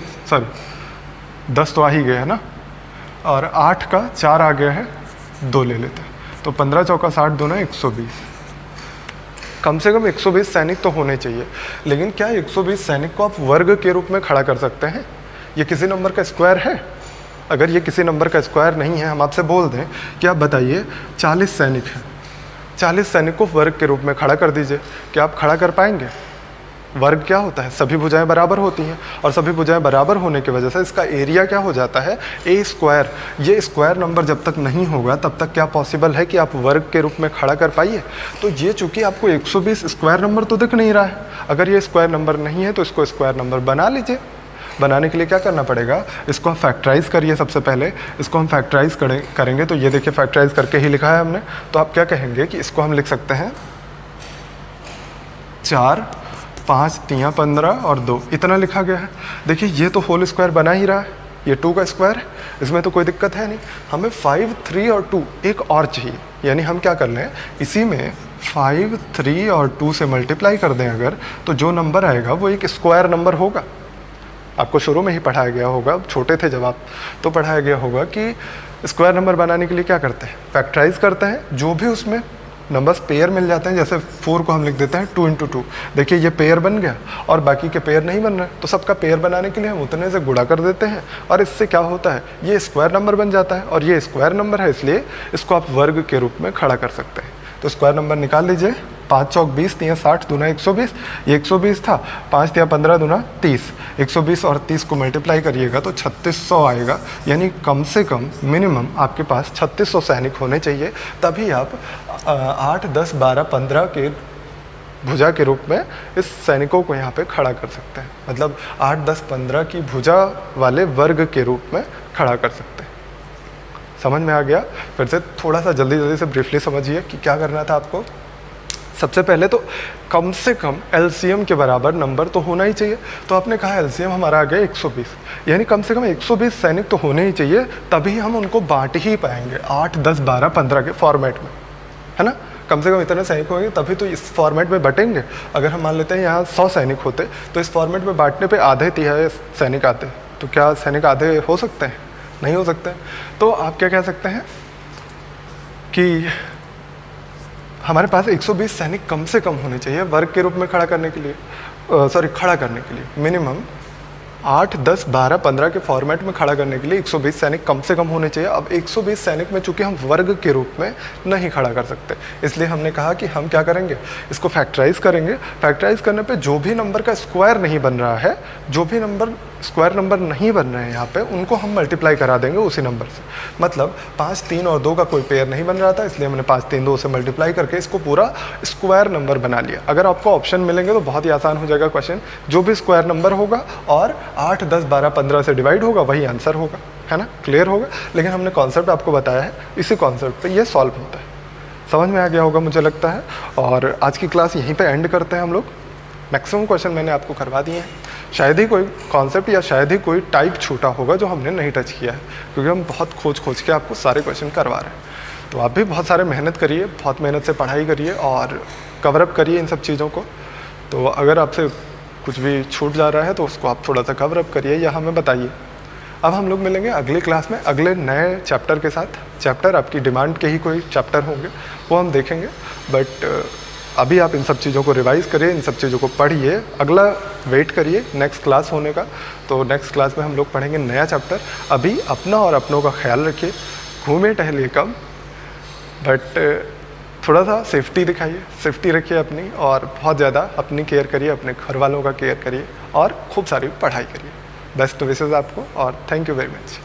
10 तो आ ही गया है ना, और 8 का 4 आ गया है, 2 ले लेते हैं। तो 15 चौका 60, 2 120। कम से कम 120 सैनिक तो होने चाहिए। लेकिन क्या 120 सैनिक को आप वर्ग के रूप में खड़ा कर सकते हैं? ये किसी नंबर का स्क्वायर है? अगर ये किसी नंबर का स्क्वायर नहीं है, हम आपसे बोल दें कि आप बताइए 40 सैनिक हैं, 40 सैनिक को वर्ग के रूप में खड़ा कर दीजिए, क्या आप खड़ा कर पाएंगे? वर्ग क्या होता है, सभी भुजाएं बराबर होती हैं, और सभी भुजाएं बराबर होने की वजह से इसका एरिया क्या हो जाता है, ए स्क्वायर। ये स्क्वायर नंबर जब तक नहीं होगा तब तक क्या पॉसिबल है कि आप वर्ग के रूप में खड़ा कर पाइए। तो ये चूंकि आपको 120 स्क्वायर नंबर तो दिख नहीं रहा है, अगर ये स्क्वायर नंबर नहीं है तो इसको स्क्वायर नंबर बना लीजिए। बनाने के लिए क्या करना पड़ेगा, इसको हम फैक्टराइज करिए। सबसे पहले इसको हम फैक्टराइज करेंगे, तो ये देखिए फैक्टराइज करके ही लिखा है हमने। तो आप क्या कहेंगे कि इसको हम लिख सकते हैं 4, 5, 3, 15 और 2, इतना लिखा गया है। देखिए ये तो होल स्क्वायर बना ही रहा है, ये 2 का स्क्वायर है, इसमें तो कोई दिक्कत है नहीं। हमें 5, 3 और 2 एक और चाहिए, यानी हम क्या कर लें, इसी में 5, 3 और 2 से मल्टीप्लाई कर दें अगर, तो जो नंबर आएगा वो एक स्क्वायर नंबर होगा। आपको शुरू में ही पढ़ाया गया होगा, छोटे थे जब आप, तो पढ़ाया गया होगा कि स्क्वायर नंबर बनाने के लिए क्या करते हैं, फैक्टराइज करते हैं। जो भी उसमें नंबर्स पेयर मिल जाते हैं, जैसे 4 को हम लिख देते हैं 2 × 2, देखिए ये पेयर बन गया, और बाकी के पेयर नहीं बन रहे, तो सबका पेयर बनाने के लिए हम उतने से गुणा कर देते हैं, और इससे क्या होता है, ये स्क्वायर नंबर बन जाता है। और ये स्क्वायर नंबर है, इसलिए इसको आप वर्ग के रूप में खड़ा कर सकते हैं। तो स्क्वायर नंबर निकाल लीजिए, 5 चौक 20, 3 60, दूना 120, ये 120 था, 5 3 15, दूना 30, 120 और 30 को मल्टीप्लाई करिएगा तो 3600 आएगा। यानी कम से कम मिनिमम आपके पास 3600 सैनिक होने चाहिए, तभी आप 8, 10, 12, 15 के भुजा के रूप में इस सैनिकों को यहाँ पे खड़ा कर सकते हैं। मतलब 8, 10, 15 की भुजा वाले वर्ग के रूप में खड़ा कर सकते हैं। समझ में आ गया? फिर से थोड़ा सा जल्दी से ब्रीफली समझिए कि क्या करना था आपको। सबसे पहले तो कम से कम एलसीएम के बराबर नंबर तो होना ही चाहिए। तो आपने कहा एलसीएम हमारा आ गया 120, यानी कम से कम 120 सैनिक तो होने ही चाहिए, तभी हम उनको बांट ही पाएंगे 8, 10, 12, 15 के फॉर्मेट में, है ना। कम से कम इतने सैनिक होंगे तभी तो इस फॉर्मेट में बटेंगे। अगर हम मान लेते हैं यहाँ 100 सैनिक होते, तो इस फॉर्मेट में बांटने पे आधे 30 सैनिक आते, तो क्या सैनिक आधे हो सकते हैं? नहीं हो सकते। तो आप क्या कह सकते हैं कि हमारे पास 120 सैनिक कम से कम होने चाहिए वर्ग के रूप में खड़ा करने के लिए, खड़ा करने के लिए मिनिमम 8, 10, 12, 15 के फॉर्मेट में खड़ा करने के लिए 120 सैनिक कम से कम होने चाहिए। अब 120 सैनिक में चूंकि हम वर्ग के रूप में नहीं खड़ा कर सकते, इसलिए हमने कहा कि हम क्या करेंगे, इसको फैक्टराइज करेंगे। फैक्टराइज करने पे जो भी नंबर का स्क्वायर नहीं बन रहा है, जो भी नंबर स्क्वायर नंबर नहीं बन रहे हैं यहाँ पे, उनको हम मल्टीप्लाई करा देंगे उसी नंबर से। मतलब 5, 3 और 2 का कोई पेयर नहीं बन रहा था, इसलिए हमने 5, 3, 2 से मल्टीप्लाई करके इसको पूरा स्क्वायर नंबर बना लिया। अगर आपको ऑप्शन मिलेंगे तो बहुत ही आसान हो जाएगा क्वेश्चन। जो भी स्क्वायर नंबर होगा और 8, 10, 12, 15 से डिवाइड होगा वही आंसर होगा, है ना। क्लियर होगा? लेकिन हमने कॉन्सेप्ट आपको बताया है, इसी कॉन्सेप्ट पे ये सॉल्व होता है। समझ में आ गया होगा मुझे लगता है। और आज की क्लास यहीं पे एंड करते हैं हम लोग। मैक्सिमम क्वेश्चन मैंने आपको करवा दिए हैं। शायद ही कोई कॉन्सेप्ट या शायद ही कोई टाइप छूटा होगा जो हमने नहीं टच किया है, क्योंकि हम बहुत खोज के आपको सारे क्वेश्चन करवा रहे हैं। तो आप भी बहुत सारे मेहनत करिए, बहुत मेहनत से पढ़ाई करिए और कवरअप करिए इन सब चीज़ों को। तो अगर आपसे कुछ भी छूट जा रहा है तो उसको आप थोड़ा सा कवरअप करिए या हमें बताइए। अब हम लोग मिलेंगे अगली क्लास में अगले नए चैप्टर के साथ। चैप्टर आपकी डिमांड के ही कोई चैप्टर होंगे, वो हम देखेंगे। बट अभी आप इन सब चीज़ों को रिवाइज़ करिए, इन सब चीज़ों को पढ़िए, अगला वेट करिए नेक्स्ट क्लास होने का। तो नेक्स्ट क्लास में हम लोग पढ़ेंगे नया चैप्टर। अभी अपना और अपनों का ख्याल रखिए, घूमिए टहलिए कम, बट थोड़ा सा सेफ्टी दिखाइए, सेफ्टी रखिए अपनी, और बहुत ज़्यादा अपनी केयर करिए, अपने घर वालों का केयर करिए और खूब सारी पढ़ाई करिए। बेस्ट विशेज़ आपको और थैंक यू वेरी मच।